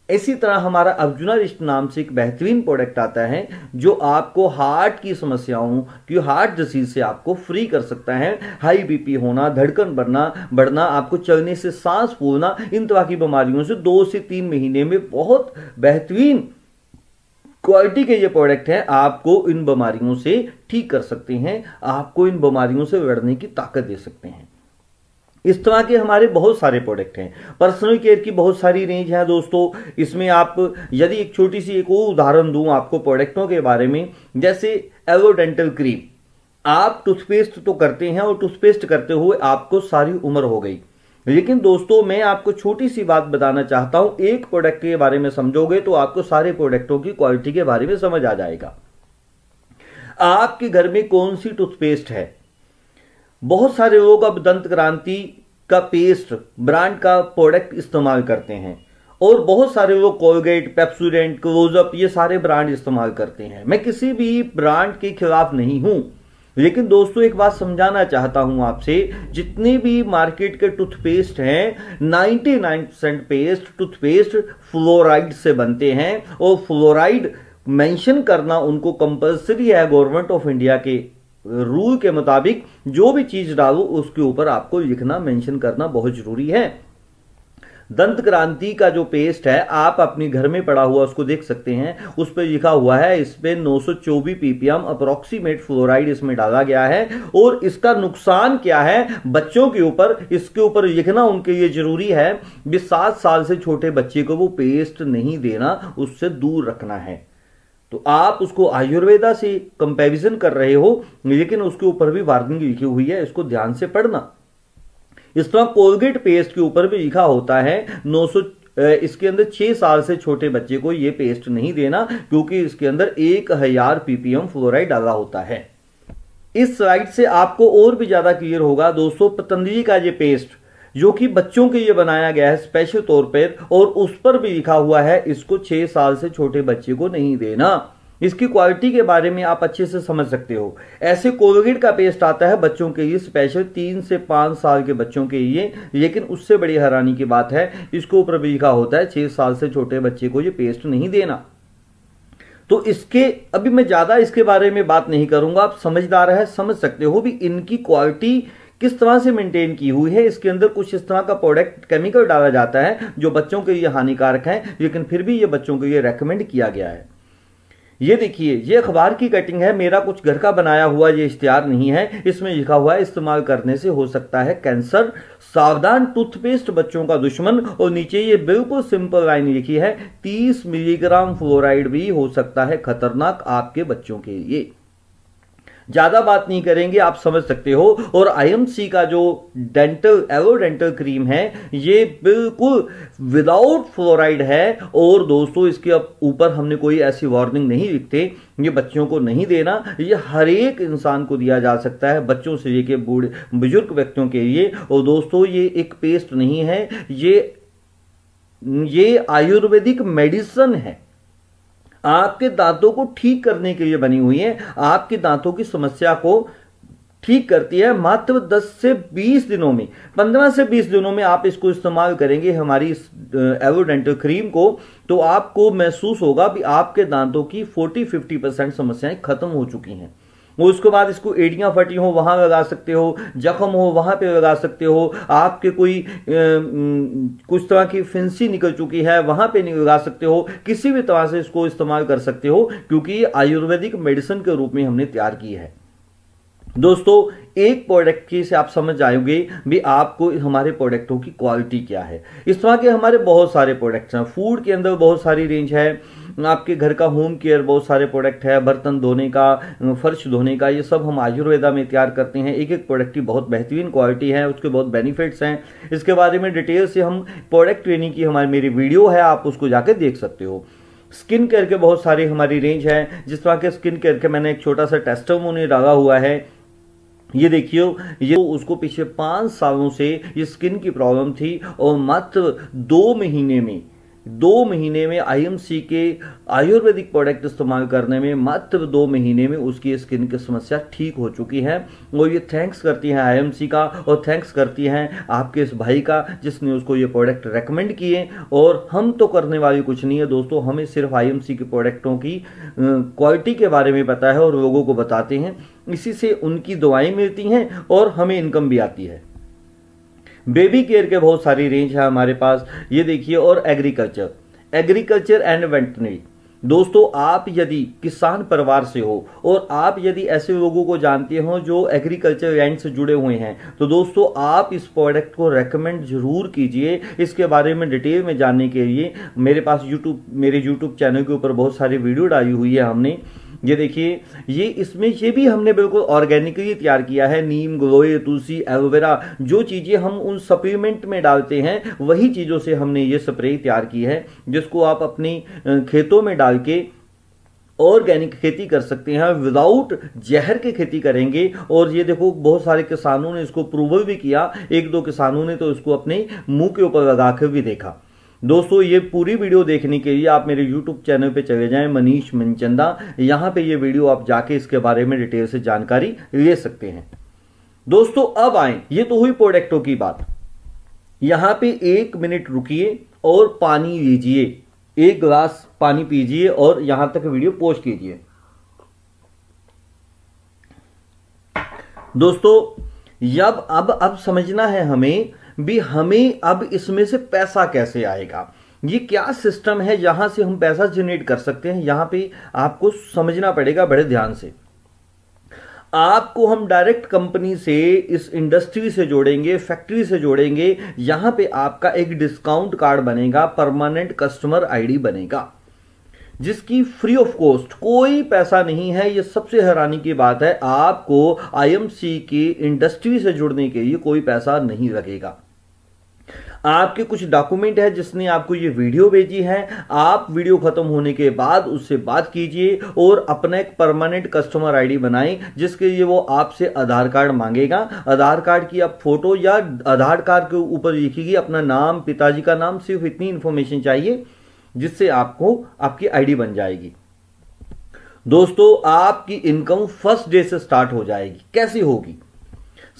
इसी तरह हमारा अर्जुनारिस्ट नाम से एक बेहतरीन प्रोडक्ट आता है जो आपको हार्ट की समस्याओं की, हार्ट डिसीज से आपको फ्री कर सकता है। हाई बीपी होना, धड़कन बढ़ना, आपको चलने से सांस फूलना, इन तरह की बीमारियों से 2 से 3 महीने में बहुत बेहतरीन क्वालिटी के ये प्रोडक्ट हैं, आपको इन बीमारियों से ठीक कर सकते हैं, आपको इन बीमारियों से लड़ने की ताकत दे सकते हैं। इस तरह के हमारे बहुत सारे प्रोडक्ट हैं। पर्सनल केयर की बहुत सारी रेंज है दोस्तों। इसमें आप यदि एक छोटी सी एक और उदाहरण दूं आपको प्रोडक्टों के बारे में, जैसे एलोडेंटल क्रीम, आप टूथपेस्ट तो करते हैं और टूथपेस्ट करते हुए आपको सारी उम्र हो गई, लेकिन दोस्तों मैं आपको छोटी सी बात बताना चाहता हूं, एक प्रोडक्ट के बारे में समझोगे तो आपको सारे प्रोडक्टों की क्वालिटी के बारे में समझ आ जाएगा। आपके घर में कौन सी टूथपेस्ट है? बहुत सारे लोग अब दंत क्रांति का पेस्ट ब्रांड का प्रोडक्ट इस्तेमाल करते हैं और बहुत सारे लोग कोलगेट, पेप्सोडेंट, क्लोजअप ये सारे ब्रांड इस्तेमाल करते हैं। मैं किसी भी ब्रांड के खिलाफ नहीं हूं, लेकिन दोस्तों एक बात समझाना चाहता हूं आपसे, जितने भी मार्केट के टूथपेस्ट हैं 99% टूथपेस्ट फ्लोराइड से बनते हैं और फ्लोराइड मेंशन करना उनको कंपलसरी है। गवर्नमेंट ऑफ इंडिया के रूल के मुताबिक जो भी चीज डालो उसके ऊपर आपको लिखना, मेंशन करना बहुत जरूरी है। दंत क्रांति का जो पेस्ट है आप अपने घर में पड़ा हुआ उसको देख सकते हैं, उस पर लिखा हुआ है इस पे 924 ppm अप्रोक्सीमेट फ्लोराइड इसमें डाला गया है। और इसका नुकसान क्या है बच्चों के ऊपर, इसके ऊपर लिखना उनके लिए जरूरी है कि 7 साल से छोटे बच्चे को वो पेस्ट नहीं देना, उससे दूर रखना है। तो आप उसको आयुर्वेदा से कंपैरिजन कर रहे हो, लेकिन उसके ऊपर भी वार्निंग लिखी हुई है, इसको ध्यान से पढ़ना। इस तरह कोलगेट पेस्ट के ऊपर भी लिखा होता है 900, इसके अंदर 6 साल से छोटे बच्चे को यह पेस्ट नहीं देना, क्योंकि इसके अंदर 1000 ppm फ्लोराइड डाला होता है। इस स्लाइड से आपको और भी ज्यादा क्लियर होगा दोस्तों, पतंजलि का ये पेस्ट जो कि बच्चों के लिए बनाया गया है स्पेशल तौर पर, और उस पर भी लिखा हुआ है इसको 6 साल से छोटे बच्चे को नहीं देना। इसकी क्वालिटी के बारे में आप अच्छे से समझ सकते हो। ऐसे कोलगेट का पेस्ट आता है बच्चों के लिए स्पेशल 3 से 5 साल के बच्चों के लिए, लेकिन उससे बड़ी हैरानी की बात है इसके ऊपर भी लिखा होता है 6 साल से छोटे बच्चे को ये पेस्ट नहीं देना। तो इसके अभी मैं ज्यादा इसके बारे में बात नहीं करूंगा, आप समझदार है, समझ सकते हो भी इनकी क्वालिटी किस तरह से मेंटेन की हुई है। इसके अंदर कुछ इस तरह का प्रोडक्ट केमिकल डाला जाता है जो बच्चों के लिए हानिकारक है, लेकिन फिर भी ये बच्चों के लिए रेकमेंड किया गया है। ये देखिए, ये अखबार की कटिंग है, मेरा कुछ घर का बनाया हुआ ये इश्तिहार नहीं है। इसमें लिखा हुआ है इस्तेमाल करने से हो सकता है कैंसर, सावधान टूथपेस्ट बच्चों का दुश्मन, और नीचे ये बिल्कुल सिंपल लाइन लिखी है 30 मिलीग्राम फ्लोराइड भी हो सकता है खतरनाक आपके बच्चों के लिए। ज्यादा बात नहीं करेंगे, आप समझ सकते हो। और आईएमसी का जो एलो डेंटल क्रीम है ये बिल्कुल विदाउट फ्लोराइड है, और दोस्तों इसके ऊपर हमने कोई ऐसी वार्निंग नहीं लिखते ये बच्चों को नहीं देना, ये हर एक इंसान को दिया जा सकता है, बच्चों से लेके बूढ़े बुजुर्ग व्यक्तियों के लिए। और दोस्तों ये एक पेस्ट नहीं है, ये आयुर्वेदिक मेडिसिन है, आपके दांतों को ठीक करने के लिए बनी हुई है, आपके दांतों की समस्या को ठीक करती है। मात्र 10 से 20 दिनों में, 15 से 20 दिनों में आप इसको इस्तेमाल करेंगे हमारी इस एलो डेंटल क्रीम को, तो आपको महसूस होगा कि आपके दांतों की 40-50% समस्याएं खत्म हो चुकी हैं। उसके बाद इसको एड़ियां फटी हो वहां लगा सकते हो, जख्म हो वहां पे लगा सकते हो, आपके कोई कुछ तरह की फिंसी निकल चुकी है वहां पे नहीं लगा सकते हो, किसी भी तरह से इसको इस्तेमाल कर सकते हो, क्योंकि ये आयुर्वेदिक मेडिसिन के रूप में हमने तैयार की है। दोस्तों एक प्रोडक्ट की से आप समझ जाओगे भी आपको हमारे प्रोडक्टों की क्वालिटी क्या है। इस तरह के हमारे बहुत सारे प्रोडक्ट्स हैं, फूड के अंदर बहुत सारी रेंज है, आपके घर का होम केयर बहुत सारे प्रोडक्ट है, बर्तन धोने का, फर्श धोने का, ये सब हम आयुर्वेदा में तैयार करते हैं। एक एक प्रोडक्ट की बहुत बेहतरीन क्वालिटी है, उसके बहुत बेनिफिट्स हैं। इसके बारे में डिटेल से हम प्रोडक्ट ट्रेनिंग की हमारी मेरी वीडियो है, आप उसको जाके देख सकते हो। स्किन केयर के बहुत सारी हमारी रेंज है, जिस तरह के स्किन केयर के मैंने एक छोटा सा टेस्टिमोनी डाला हुआ है। ये देखिए, ये उसको पिछले 5 सालों से ये स्किन की प्रॉब्लम थी, और मात्र 2 महीने में आईएमसी के आयुर्वेदिक प्रोडक्ट इस्तेमाल करने में मात्र 2 महीने में उसकी स्किन की समस्या ठीक हो चुकी है। और ये थैंक्स करती है आईएमसी का, और थैंक्स करती हैं आपके इस भाई का जिसने उसको ये प्रोडक्ट रेकमेंड किए। और हम तो करने वाली कुछ नहीं है दोस्तों, हमें सिर्फ आईएमसी के प्रोडक्टों की क्वालिटी के बारे में पता है और लोगों को बताते हैं, इसी से उनकी दवाएं मिलती हैं और हमें इनकम भी आती है। बेबी केयर के बहुत सारी रेंज है हमारे पास, ये देखिए। और एग्रीकल्चर एंड वेटरनरी, दोस्तों आप यदि किसान परिवार से हो और आप यदि ऐसे लोगों को जानते हो जो एग्रीकल्चर लैंड से जुड़े हुए हैं, तो दोस्तों आप इस प्रोडक्ट को रेकमेंड जरूर कीजिए। इसके बारे में डिटेल में जानने के लिए मेरे पास मेरे यूट्यूब चैनल के ऊपर बहुत सारी वीडियो डाली हुई है हमने, ये देखिए, ये इसमें ये भी हमने बिल्कुल ऑर्गेनिकली तैयार किया है। नीम, गिलोय, तुलसी, एलोवेरा, जो चीजें हम उन सप्लीमेंट में डालते हैं वही चीजों से हमने ये स्प्रे तैयार की है, जिसको आप अपनी खेतों में डाल के ऑर्गेनिक खेती कर सकते हैं, विदाउट जहर की खेती करेंगे। और ये देखो, बहुत सारे किसानों ने इसको प्रूवल भी किया, एक दो किसानों ने तो इसको अपने मुंह के ऊपर लगा कर भी देखा। दोस्तों, ये पूरी वीडियो देखने के लिए आप मेरे YouTube चैनल पे चले जाएं, मनीष मनचंदा। यहां पे ये वीडियो आप जाके इसके बारे में डिटेल से जानकारी ले सकते हैं। दोस्तों, अब आए, ये तो हुई प्रोडक्टों की बात। यहां पे 1 मिनट रुकिए और पानी लीजिए, 1 गिलास पानी पीजिए और यहां तक वीडियो पॉज कीजिए। दोस्तों, अब समझना है हमें अब इसमें से पैसा कैसे आएगा, ये क्या सिस्टम है जहां से हम पैसा जनरेट कर सकते हैं। यहां पे आपको समझना पड़ेगा बड़े ध्यान से। आपको हम डायरेक्ट कंपनी से, इस इंडस्ट्री से जोड़ेंगे, फैक्ट्री से जोड़ेंगे। यहां पे आपका एक डिस्काउंट कार्ड बनेगा, परमानेंट कस्टमर आईडी बनेगा, जिसकी फ्री ऑफ कॉस्ट, कोई पैसा नहीं है। ये सबसे हैरानी की बात है, आपको आईएमसी की इंडस्ट्री से जुड़ने के लिए कोई पैसा नहीं लगेगा। आपके कुछ डॉक्यूमेंट है जिसने आपको ये वीडियो भेजी है, आप वीडियो खत्म होने के बाद उससे बात कीजिए और अपना एक परमानेंट कस्टमर आईडी बनाएं, जिसके लिए वो आपसे आधार कार्ड मांगेगा। आधार कार्ड की आप फोटो या आधार कार्ड के ऊपर लिखिए अपना नाम, पिताजी का नाम, सिर्फ इतनी इंफॉर्मेशन चाहिए, जिससे आपको आपकी आईडी बन जाएगी। दोस्तों, आपकी इनकम फर्स्ट डे से स्टार्ट हो जाएगी। कैसी होगी?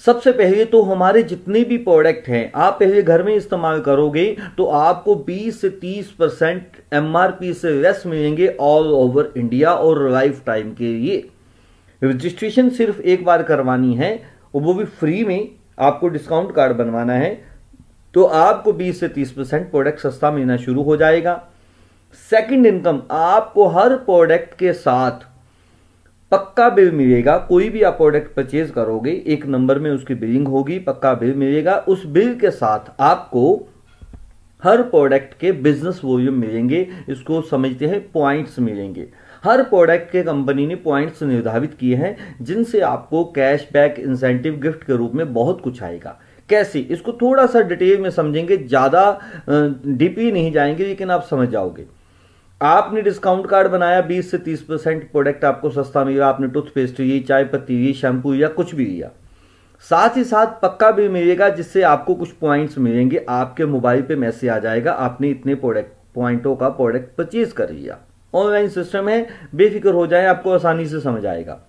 सबसे पहले तो हमारे जितने भी प्रोडक्ट हैं, आप पहले घर में इस्तेमाल करोगे तो आपको 20 से 30% एमआरपी से लेस मिलेंगे ऑल ओवर इंडिया और लाइफ टाइम के लिए। रजिस्ट्रेशन सिर्फ एक बार करवानी है और वो भी फ्री में, आपको डिस्काउंट कार्ड बनवाना है, तो आपको 20 से 30% प्रोडक्ट सस्ता मिलना शुरू हो जाएगा। सेकंड इनकम, आपको हर प्रोडक्ट के साथ पक्का बिल मिलेगा। कोई भी आप प्रोडक्ट परचेज करोगे, 1 नंबर में उसकी बिलिंग होगी, पक्का बिल मिलेगा। उस बिल के साथ आपको हर प्रोडक्ट के बिजनेस वॉल्यूम मिलेंगे, इसको समझते हैं पॉइंट्स मिलेंगे। हर प्रोडक्ट के कंपनी ने पॉइंट्स निर्धारित किए हैं, जिनसे आपको कैशबैक, इंसेंटिव, गिफ्ट के रूप में बहुत कुछ आएगा। कैसे, इसको थोड़ा सा डिटेल में समझेंगे, ज्यादा डीपली नहीं जाएंगे, लेकिन आप समझ जाओगे। आपने डिस्काउंट कार्ड बनाया, 20 से 30% प्रोडक्ट आपको सस्ता मिला, आपने टूथपेस्ट ली, चाय पत्ती ली, शैम्पू या कुछ भी लिया। साथ ही साथ पक्का भी मिलेगा, जिससे आपको कुछ पॉइंट्स मिलेंगे। आपके मोबाइल पे मैसेज आ जाएगा, आपने इतने पॉइंटों का प्रोडक्ट परचेज कर लिया। ऑनलाइन सिस्टम है, बेफिक्र हो जाए, आपको आसानी से समझ आएगा।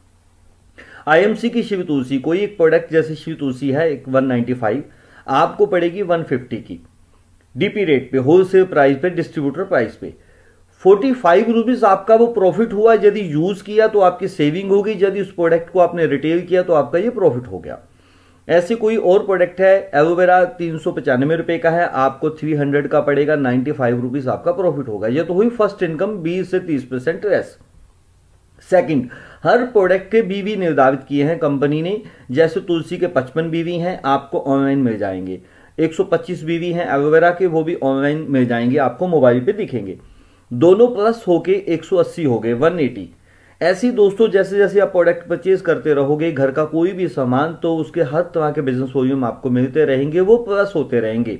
आईएमसी की शिव तुलसी, कोई एक प्रोडक्ट जैसे शिव तुलसी है 195, आपको पड़ेगी 150 की डीपी रेट पे, होलसेल प्राइस पे, डिस्ट्रीब्यूटर प्राइस पे। 45 रुपीज आपका वो प्रॉफिट हुआ। यदि यूज किया तो आपकी सेविंग होगी, यदि उस प्रोडक्ट को आपने रिटेल किया तो आपका ये प्रॉफिट हो गया। ऐसे कोई और प्रोडक्ट है, एलोवेरा 395 रुपए का है, आपको 300 का पड़ेगा, 95 रुपीज आपका प्रॉफिट होगा। ये तो हुई फर्स्ट इनकम, 20 से 30% लेस। सेकंड, हर प्रोडक्ट के बीवी निर्धारित किए हैं कंपनी ने। जैसे तुलसी के 55 बीवी हैं, आपको ऑनलाइन मिल जाएंगे। 125 बीवी हैं एलोवेरा के, वो भी ऑनलाइन मिल जाएंगे, आपको मोबाइल पे दिखेंगे। दोनों प्लस होके 180 हो गए, 180। ऐसी दोस्तों, जैसे जैसे आप प्रोडक्ट परचेज करते रहोगे, घर का कोई भी सामान, तो उसके हर तरह के बिजनेस वॉल्यूम आपको मिलते रहेंगे, वो प्लस होते रहेंगे।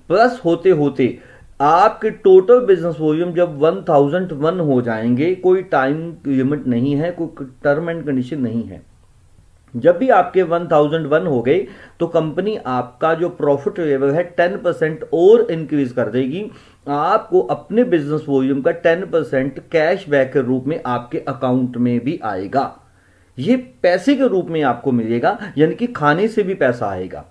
प्लस होते होते आपके टोटल बिजनेस वॉल्यूम जब 1001 हो जाएंगे, कोई टाइम लिमिट नहीं है, कोई टर्म एंड कंडीशन नहीं है। जब भी आपके 1001 हो गए तो कंपनी आपका जो प्रॉफिट लेवल है 10% और इंक्रीज कर देगी। आपको अपने बिजनेस वॉल्यूम का 10% कैशबैक के रूप में आपके अकाउंट में भी आएगा। ये पैसे के रूप में आपको मिलेगा, यानी कि खाने से भी पैसा आएगा।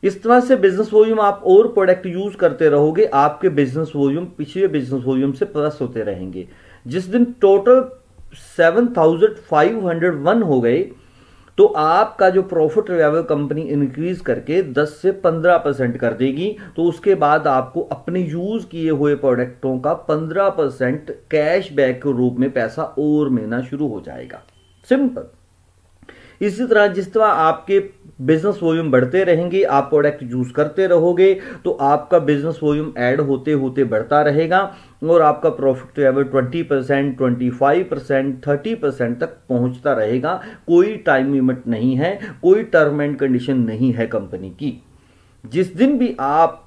इस तरह से बिजनेस वॉल्यूम आप और प्रोडक्ट यूज करते रहोगे, आपके बिजनेस वॉल्यूम पिछले बिजनेस वॉल्यूम से प्लस होते रहेंगे। जिस दिन टोटल 7501 हो गए तो आपका जो प्रॉफिट लेवल कंपनी इंक्रीज करके 10 से 15% कर देगी। तो उसके बाद आपको अपने यूज किए हुए प्रोडक्टों का 15% कैशबैक के रूप में पैसा और मिलना शुरू हो जाएगा। सिंपल। इसी तरह जिस तरह आपके बिजनेस वॉल्यूम बढ़ते रहेंगे, आप प्रोडक्ट यूज करते रहोगे, तो आपका बिजनेस वॉल्यूम ऐड होते होते बढ़ता रहेगा और आपका प्रॉफिट लेवल 20%, 25%, 30% तक पहुंचता रहेगा। कोई टाइम लिमिट नहीं है, कोई टर्म एंड कंडीशन नहीं है कंपनी की। जिस दिन भी आप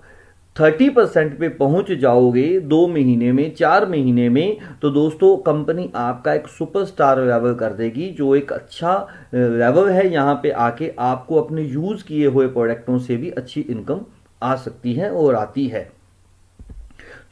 30% पे पहुंच जाओगे 2 महीने में, 4 महीने में, तो दोस्तों कंपनी आपका एक सुपरस्टार लेवल कर देगी, जो एक अच्छा लेवल है। यहां पे आके आपको अपने यूज किए हुए प्रोडक्टों से भी अच्छी इनकम आ सकती है और आती है।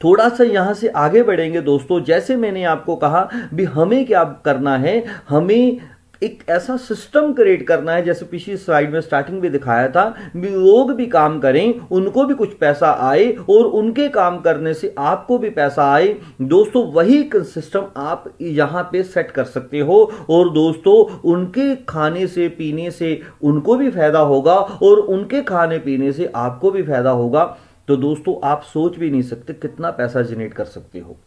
थोड़ा सा यहां से आगे बढ़ेंगे दोस्तों। जैसे मैंने आपको कहा भी हमें क्या करना है, हमें एक ऐसा सिस्टम क्रिएट करना है, जैसे पिछली स्लाइड में स्टार्टिंग में दिखाया था, भी लोग भी काम करें, उनको भी कुछ पैसा आए और उनके काम करने से आपको भी पैसा आए। दोस्तों वही सिस्टम आप यहां पे सेट कर सकते हो और दोस्तों उनके खाने से पीने से उनको भी फायदा होगा और उनके खाने पीने से आपको भी फायदा होगा। तो दोस्तों आप सोच भी नहीं सकते कितना पैसा जनरेट कर सकते हो।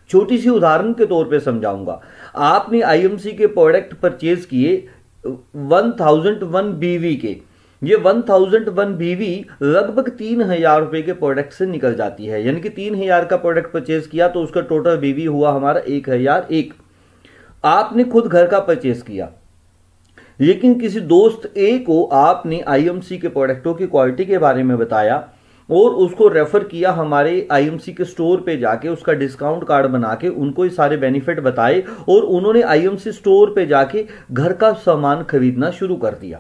छोटी सी उदाहरण के तौर पे समझाऊंगा। आपने आईएमसी के प्रोडक्ट परचेज किए 1001 बीवी के, ये 1001 बीवी लगभग 3000 रुपए के प्रोडक्ट से निकल जाती है। यानी कि 3000 का प्रोडक्ट परचेज किया तो उसका टोटल बीवी हुआ हमारा 1001। आपने खुद घर का परचेज किया, लेकिन किसी दोस्त ए को आपने आईएमसी के प्रोडक्टों की क्वालिटी के बारे में बताया और उसको रेफर किया हमारे आईएमसी के स्टोर पे जाके, उसका डिस्काउंट कार्ड बना के उनको ये सारे बेनिफिट बताए और उन्होंने आईएमसी स्टोर पे जाके घर का सामान खरीदना शुरू कर दिया।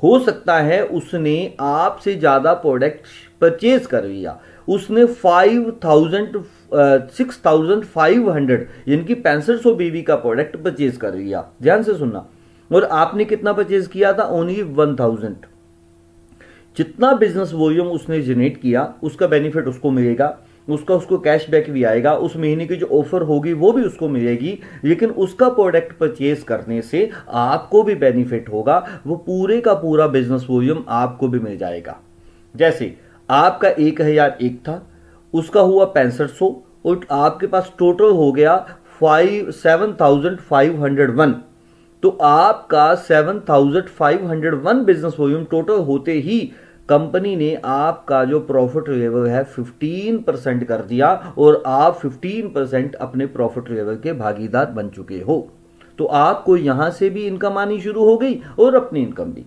हो सकता है उसने आपसे ज्यादा प्रोडक्ट परचेज कर लिया, उसने 6500 यानी कि 6500 बीवी का प्रोडक्ट परचेज कर लिया। ध्यान से सुनना। और आपने कितना परचेज किया था? ओनली 1000। जितना बिजनेस वॉल्यूम उसने जनरेट किया उसका बेनिफिट उसको मिलेगा, उसको कैशबैक भी आएगा, उस महीने की जो ऑफर होगी वो भी उसको मिलेगी, लेकिन उसका प्रोडक्ट परचेज करने से आपको भी बेनिफिट होगा, वो पूरे का पूरा बिजनेस वॉल्यूम आपको भी मिल जाएगा। जैसे आपका 1001 था, उसका हुआ 6500 और आपके पास टोटल हो गया 7501। तो आपका 7501 बिजनेस वॉल्यूम टोटल होते ही कंपनी ने आपका जो प्रॉफिट लेवल है 15% कर दिया और आप 15% अपने प्रॉफिट लेवल के भागीदार बन चुके हो। तो आपको यहां से भी इनकम आनी शुरू हो गई और अपनी इनकम भी।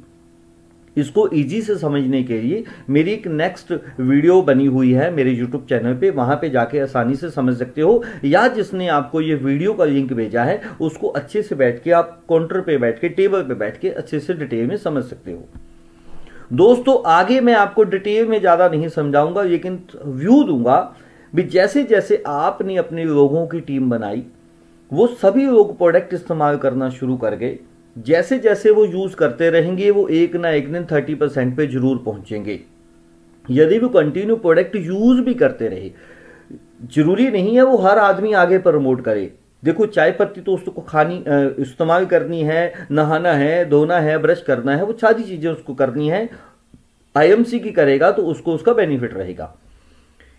इसको इजी से समझने के लिए मेरी एक नेक्स्ट वीडियो बनी हुई है मेरे यूट्यूब चैनल पे, वहां पे जाके आसानी से समझ सकते हो, या जिसने आपको ये वीडियो का लिंक भेजा है उसको अच्छे से बैठ के आप काउंटर पे बैठ के, टेबल पे बैठ के अच्छे से डिटेल में समझ सकते हो। दोस्तों आगे मैं आपको डिटेल में ज्यादा नहीं समझाऊंगा, लेकिन व्यू दूंगा भी जैसे जैसे आपने अपने लोगों की टीम बनाई, वो सभी लोग प्रोडक्ट इस्तेमाल करना शुरू कर गए। जैसे जैसे वो यूज करते रहेंगे वो एक ना एक दिन 30% पे जरूर पहुंचेंगे। यदि वो कंटिन्यू प्रोडक्ट यूज भी करते रहे, जरूरी नहीं है वो हर आदमी आगे प्रमोट करे। देखो चाय पत्ती तो उसको खानी इस्तेमाल करनी है, नहाना है, धोना है, ब्रश करना है, वो सारी चीजें उसको करनी है। आईएमसी की करेगा तो उसको उसका बेनिफिट रहेगा।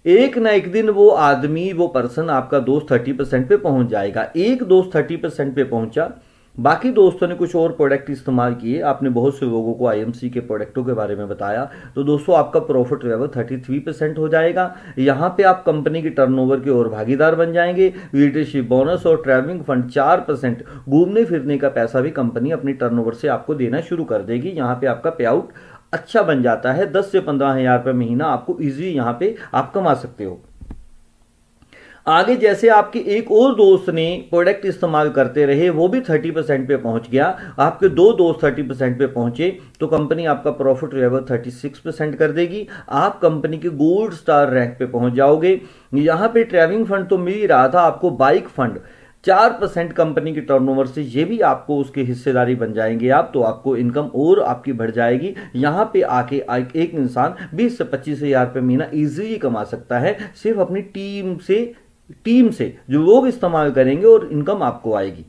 एक ना एक दिन वो आदमी, वो पर्सन, आपका दोस्त 30% पे पहुंच जाएगा। एक दोस्त 30% पे पहुंचा, बाकी दोस्तों ने कुछ और प्रोडक्ट इस्तेमाल किए, आपने बहुत से लोगों को आईएमसी के प्रोडक्टों के बारे में बताया, तो दोस्तों आपका प्रॉफिट लेवल 33% हो जाएगा। यहां पे आप कंपनी की टर्नओवर के और भागीदार बन जाएंगे। लीडरशिप बोनस और ट्रैवलिंग फंड 4% घूमने फिरने का पैसा भी कंपनी अपनी टर्नओवर से आपको देना शुरू कर देगी। यहां पे आपका पे आउट अच्छा बन जाता है। 10 से 15 हजार रुपये महीना आपको इजी यहां पे आप कमा सकते हो। आगे जैसे आपके एक और दोस्त ने प्रोडक्ट इस्तेमाल करते रहे, वो भी 30% पे पहुंच गया, आपके 2 दोस्त 30% पे पहुंचे, तो कंपनी आपका प्रॉफिट लेवल 36% कर देगी। आप कंपनी के गोल्ड स्टार रैंक पे पहुंच जाओगे। यहां पे ट्रैवलिंग फंड तो मिल ही रहा था आपको, बाइक फंड 4% कंपनी की टर्नओवर से ये भी आपको उसकी हिस्सेदारी बन जाएंगे आप, तो आपको इनकम और आपकी बढ़ जाएगी। यहां पे आके एक इंसान 20 से 25 हजार रुपये महीना इजीली कमा सकता है, सिर्फ अपनी टीम से जो लोग इस्तेमाल करेंगे और इनकम आपको आएगी।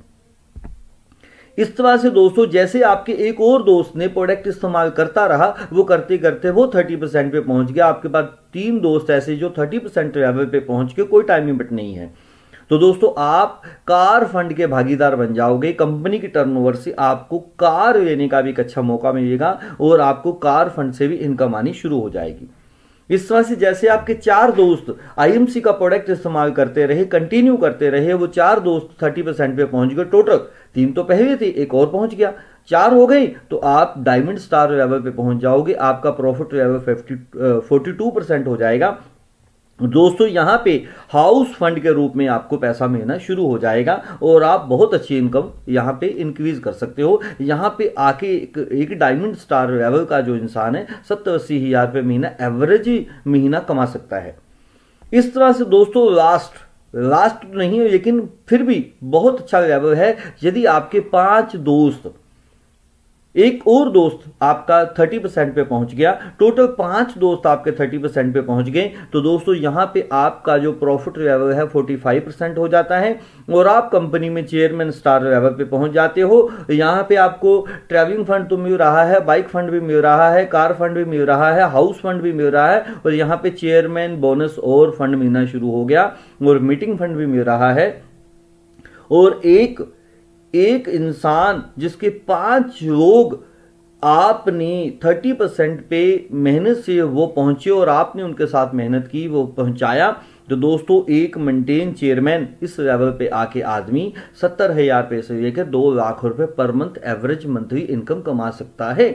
इस तरह से दोस्तों जैसे आपके एक और दोस्त ने प्रोडक्ट इस्तेमाल करता रहा, वो करते करते वो 30% पे पहुंच गया। आपके पास 3 दोस्त ऐसे जो 30% लेवल पे पहुंच के, कोई टाइम लिमिट नहीं है। तो दोस्तों आप कार फंड के भागीदार बन जाओगे। कंपनी की टर्नओवर से आपको कार लेने का भी एक अच्छा मौका मिलेगा और आपको कार फंड से भी इनकम आनी शुरू हो जाएगी। इस तरह से जैसे आपके 4 दोस्त आईएमसी का प्रोडक्ट इस्तेमाल करते रहे, कंटिन्यू करते रहे, वो 4 दोस्त 30% पे पहुंच गए। टोटल 3 तो पहले थे, एक और पहुंच गया, 4 हो गई, तो आप डायमंड स्टार लेवल पे पहुंच जाओगे। आपका प्रॉफिट लेवल 42% हो जाएगा। दोस्तों यहां पे हाउस फंड के रूप में आपको पैसा मिलना शुरू हो जाएगा और आप बहुत अच्छी इनकम यहां पे इंक्रीज कर सकते हो। यहां पे आके एक डायमंड स्टार लेवल का जो इंसान है 70-80 हजार रुपये महीना एवरेज महीना कमा सकता है। इस तरह से दोस्तों लास्ट नहीं है, लेकिन फिर भी बहुत अच्छा लेवल है। यदि आपके 5 दोस्त, एक और दोस्त आपका 30% पे पहुंच गया, टोटल 5 दोस्त आपके 30% पे पहुंच गए, तो दोस्तों यहां पे आपका जो प्रॉफिट लेवल है 45% हो जाता है और आप कंपनी में चेयरमैन स्टार लेवल पे पहुंच जाते हो। यहां पे आपको ट्रैवलिंग फंड तो मिल रहा है, बाइक फंड भी मिल रहा है, कार फंड भी मिल रहा है, हाउस फंड भी मिल रहा है और यहां पे चेयरमैन बोनस और फंड मिलना शुरू हो गया और मीटिंग फंड भी मिल रहा है। और एक इंसान जिसके 5 लोग आपने 30% पे मेहनत से वो पहुंचे और आपने उनके साथ मेहनत की, वो पहुंचाया, तो दोस्तों एक मेंटेन चेयरमैन इस लेवल पे आके आदमी 70,000 रुपए से लेकर 2 लाख रुपए per month average monthly income कमा सकता है।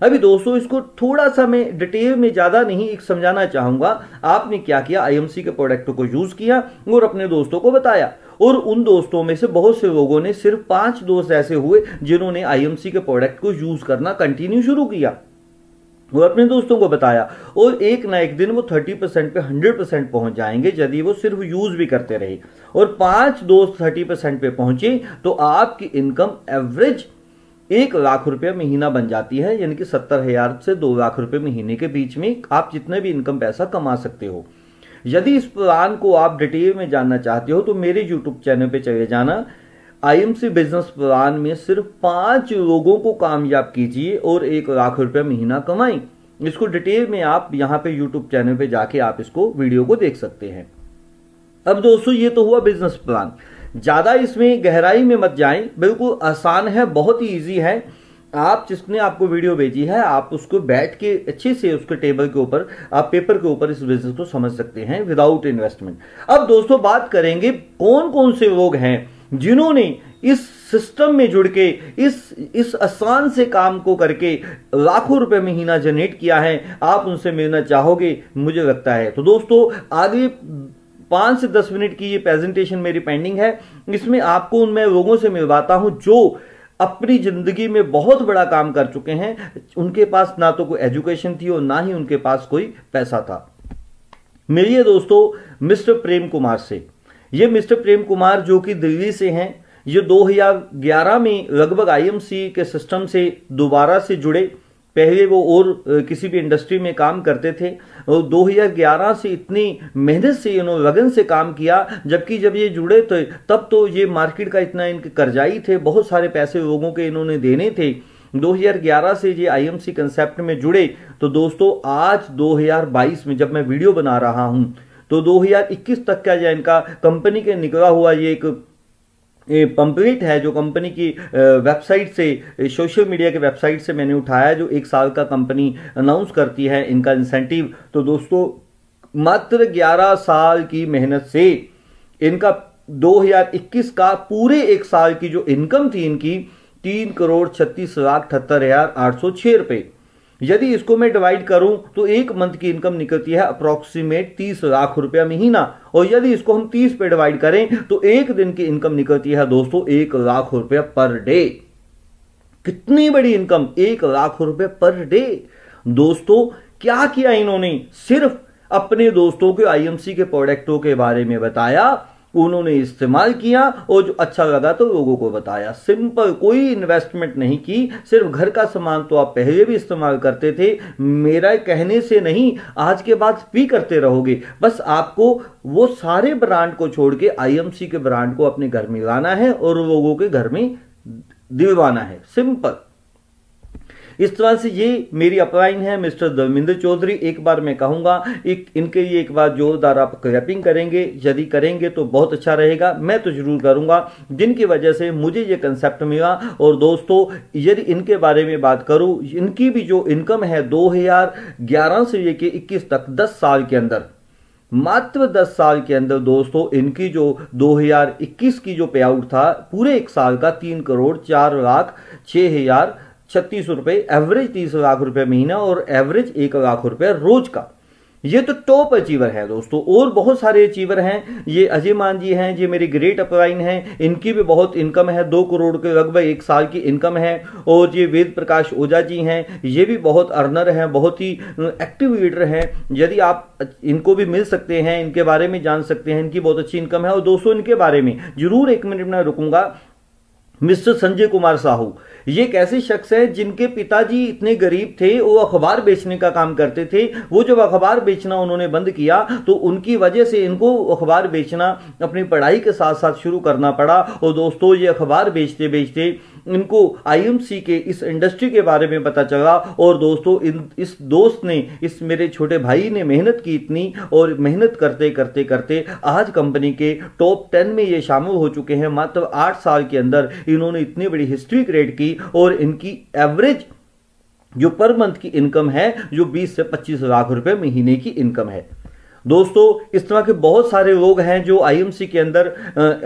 अभी दोस्तों इसको थोड़ा सा मैं डिटेल में ज्यादा नहीं एक समझाना चाहूंगा। आपने क्या किया, आईएमसी के प्रोडक्ट को यूज किया और अपने दोस्तों को बताया और उन दोस्तों में से बहुत से लोगों ने, सिर्फ 5 दोस्त ऐसे हुए जिन्होंने आईएमसी के प्रोडक्ट को यूज करना कंटिन्यू शुरू किया और अपने दोस्तों को बताया और एक ना एक दिन वो 30% पे 100% पहुंच जाएंगे यदि वो सिर्फ यूज भी करते रहे। और 5 दोस्त 30% पे पहुंचे तो आपकी इनकम एवरेज 1 लाख रुपए महीना बन जाती है, यानी कि 70,000 से 2 लाख रुपए महीने के बीच में आप जितने भी इनकम पैसा कमा सकते हो। यदि इस प्लान को आप डिटेल में जानना चाहते हो तो मेरे यूट्यूब चैनल पे चले जाना। आईएमसी बिजनेस प्लान में सिर्फ 5 लोगों को कामयाब कीजिए और 1 लाख रुपए महीना कमाएं। इसको डिटेल में आप यहां पे यूट्यूब चैनल पे जाके आप इसको वीडियो को देख सकते हैं। अब दोस्तों ये तो हुआ बिजनेस प्लान, ज्यादा इसमें गहराई में मत जाएं, बिल्कुल आसान है, बहुत ही इजी है। आप जिसने आपको वीडियो भेजी है आप उसको बैठ के अच्छे से उसके टेबल के ऊपर, आप पेपर के ऊपर इस बिजनेस को समझ सकते हैं विदाउट इन्वेस्टमेंट। अब दोस्तों बात करेंगे कौन कौन से लोग हैं जिन्होंने इस सिस्टम में जुड़ के इस आसान से काम को करके लाखों रुपए महीना जनरेट किया है। आप उनसे मिलना चाहोगे मुझे लगता है। तो दोस्तों आगे 5 से 10 मिनट की ये प्रेजेंटेशन मेरी पेंडिंग है, इसमें आपको उनमें लोगों से मिलवाता हूं जो अपनी जिंदगी में बहुत बड़ा काम कर चुके हैं। उनके पास ना तो कोई एजुकेशन थी और ना ही उनके पास कोई पैसा था। मिलिए दोस्तों मिस्टर प्रेम कुमार से। ये मिस्टर प्रेम कुमार जो कि दिल्ली से हैं, ये 2011 में लगभग आईएमसी के सिस्टम से दोबारा से जुड़े। पहले वो और किसी भी इंडस्ट्री में काम करते थे और 2011 से इतनी मेहनत से इन्होंने लगन से काम किया, जबकि जब ये जुड़े तो तब तो ये मार्केट का इतना इनके कर्जाई थे, बहुत सारे पैसे लोगों के इन्होंने देने थे। 2011 से ये आईएमसी कंसेप्ट में जुड़े तो दोस्तों आज 2022 में जब मैं वीडियो बना रहा हूं तो 2021 तक का इनका कंपनी के निकला हुआ ये एक पंपलेट है जो कंपनी की वेबसाइट से, सोशल मीडिया के वेबसाइट से मैंने उठाया, जो 1 साल का कंपनी अनाउंस करती है इनका इंसेंटिव। तो दोस्तों मात्र 11 साल की मेहनत से इनका 2021 का पूरे 1 साल की जो इनकम थी इनकी 3,36,78,806 रुपए। यदि इसको मैं डिवाइड करूं तो 1 मंथ की इनकम निकलती है अप्रोक्सीमेट 30 लाख रुपया महीना, और यदि इसको हम 30 पे डिवाइड करें तो 1 दिन की इनकम निकलती है दोस्तों 1 लाख रुपया पर डे। कितनी बड़ी इनकम, 1 लाख रुपए पर डे। दोस्तों क्या किया इन्होंने, सिर्फ अपने दोस्तों के आईएमसी के प्रोडक्टों के बारे में बताया, उन्होंने इस्तेमाल किया और जो अच्छा लगा तो लोगों को बताया। सिंपल, कोई इन्वेस्टमेंट नहीं की, सिर्फ घर का सामान तो आप पहले भी इस्तेमाल करते थे, मेरा कहने से नहीं, आज के बाद भी करते रहोगे। बस आपको वो सारे ब्रांड को छोड़ के आईएमसी के ब्रांड को अपने घर में लाना है और लोगों के घर में दिलवाना है। सिंपल। इस तरह से ये मेरी अपलाइन है मिस्टर धर्मेंद्र चौधरी। एक बार मैं कहूंगा इनके लिए एक बार जोरदार आप क्लैपिंग करेंगे, यदि करेंगे तो बहुत अच्छा रहेगा। मैं तो जरूर करूंगा, जिनकी वजह से मुझे ये कंसेप्ट मिला। और दोस्तों यदि इनके बारे में बात करूं, इनकी भी जो इनकम है 2011 से लेके 21 तक 10 साल के अंदर, मात्र 10 साल के अंदर दोस्तों इनकी जो 2021 की जो पे आउट था पूरे एक साल का 3,04,06,036 रुपए, एवरेज 30 लाख रुपए महीना और एवरेज 1 लाख रुपए रोज का। ये तो टॉप अचीवर है दोस्तों। और बहुत सारे अचीवर हैं, ये अजय मान जी हैं, ये मेरी ग्रेट अपलाइन हैं, इनकी भी बहुत इनकम है, 2 करोड़ के लगभग एक साल की इनकम है। और ये वेद प्रकाश ओझा जी हैं, ये भी बहुत अर्नर हैं, बहुत ही एक्टिव लीडर हैं। यदि आप इनको भी मिल सकते हैं, इनके बारे में जान सकते हैं, इनकी बहुत अच्छी इनकम है। और दोस्तों इनके बारे में जरूर 1 मिनट में रुकूंगा। मिस्टर संजय कुमार साहू, ये एक ऐसे शख्स है जिनके पिताजी इतने गरीब थे, वो अखबार बेचने का काम करते थे। वो जब अखबार बेचना उन्होंने बंद किया तो उनकी वजह से इनको अखबार बेचना अपनी पढ़ाई के साथ साथ शुरू करना पड़ा। और दोस्तों ये अखबार बेचते बेचते इनको आईएमसी के इस इंडस्ट्री के बारे में पता चला। और दोस्तों इस दोस्त ने, इस मेरे छोटे भाई ने मेहनत की इतनी, और मेहनत करते करते करते आज कंपनी के टॉप 10 में ये शामिल हो चुके हैं। मात्र 8 साल के अंदर इन्होंने इतनी बड़ी हिस्ट्री क्रिएट की। और इनकी एवरेज जो पर मंथ की इनकम है जो 20 से 25 लाख रुपए महीने की इनकम है। दोस्तों इस तरह के बहुत सारे लोग हैं जो आईएमसी के अंदर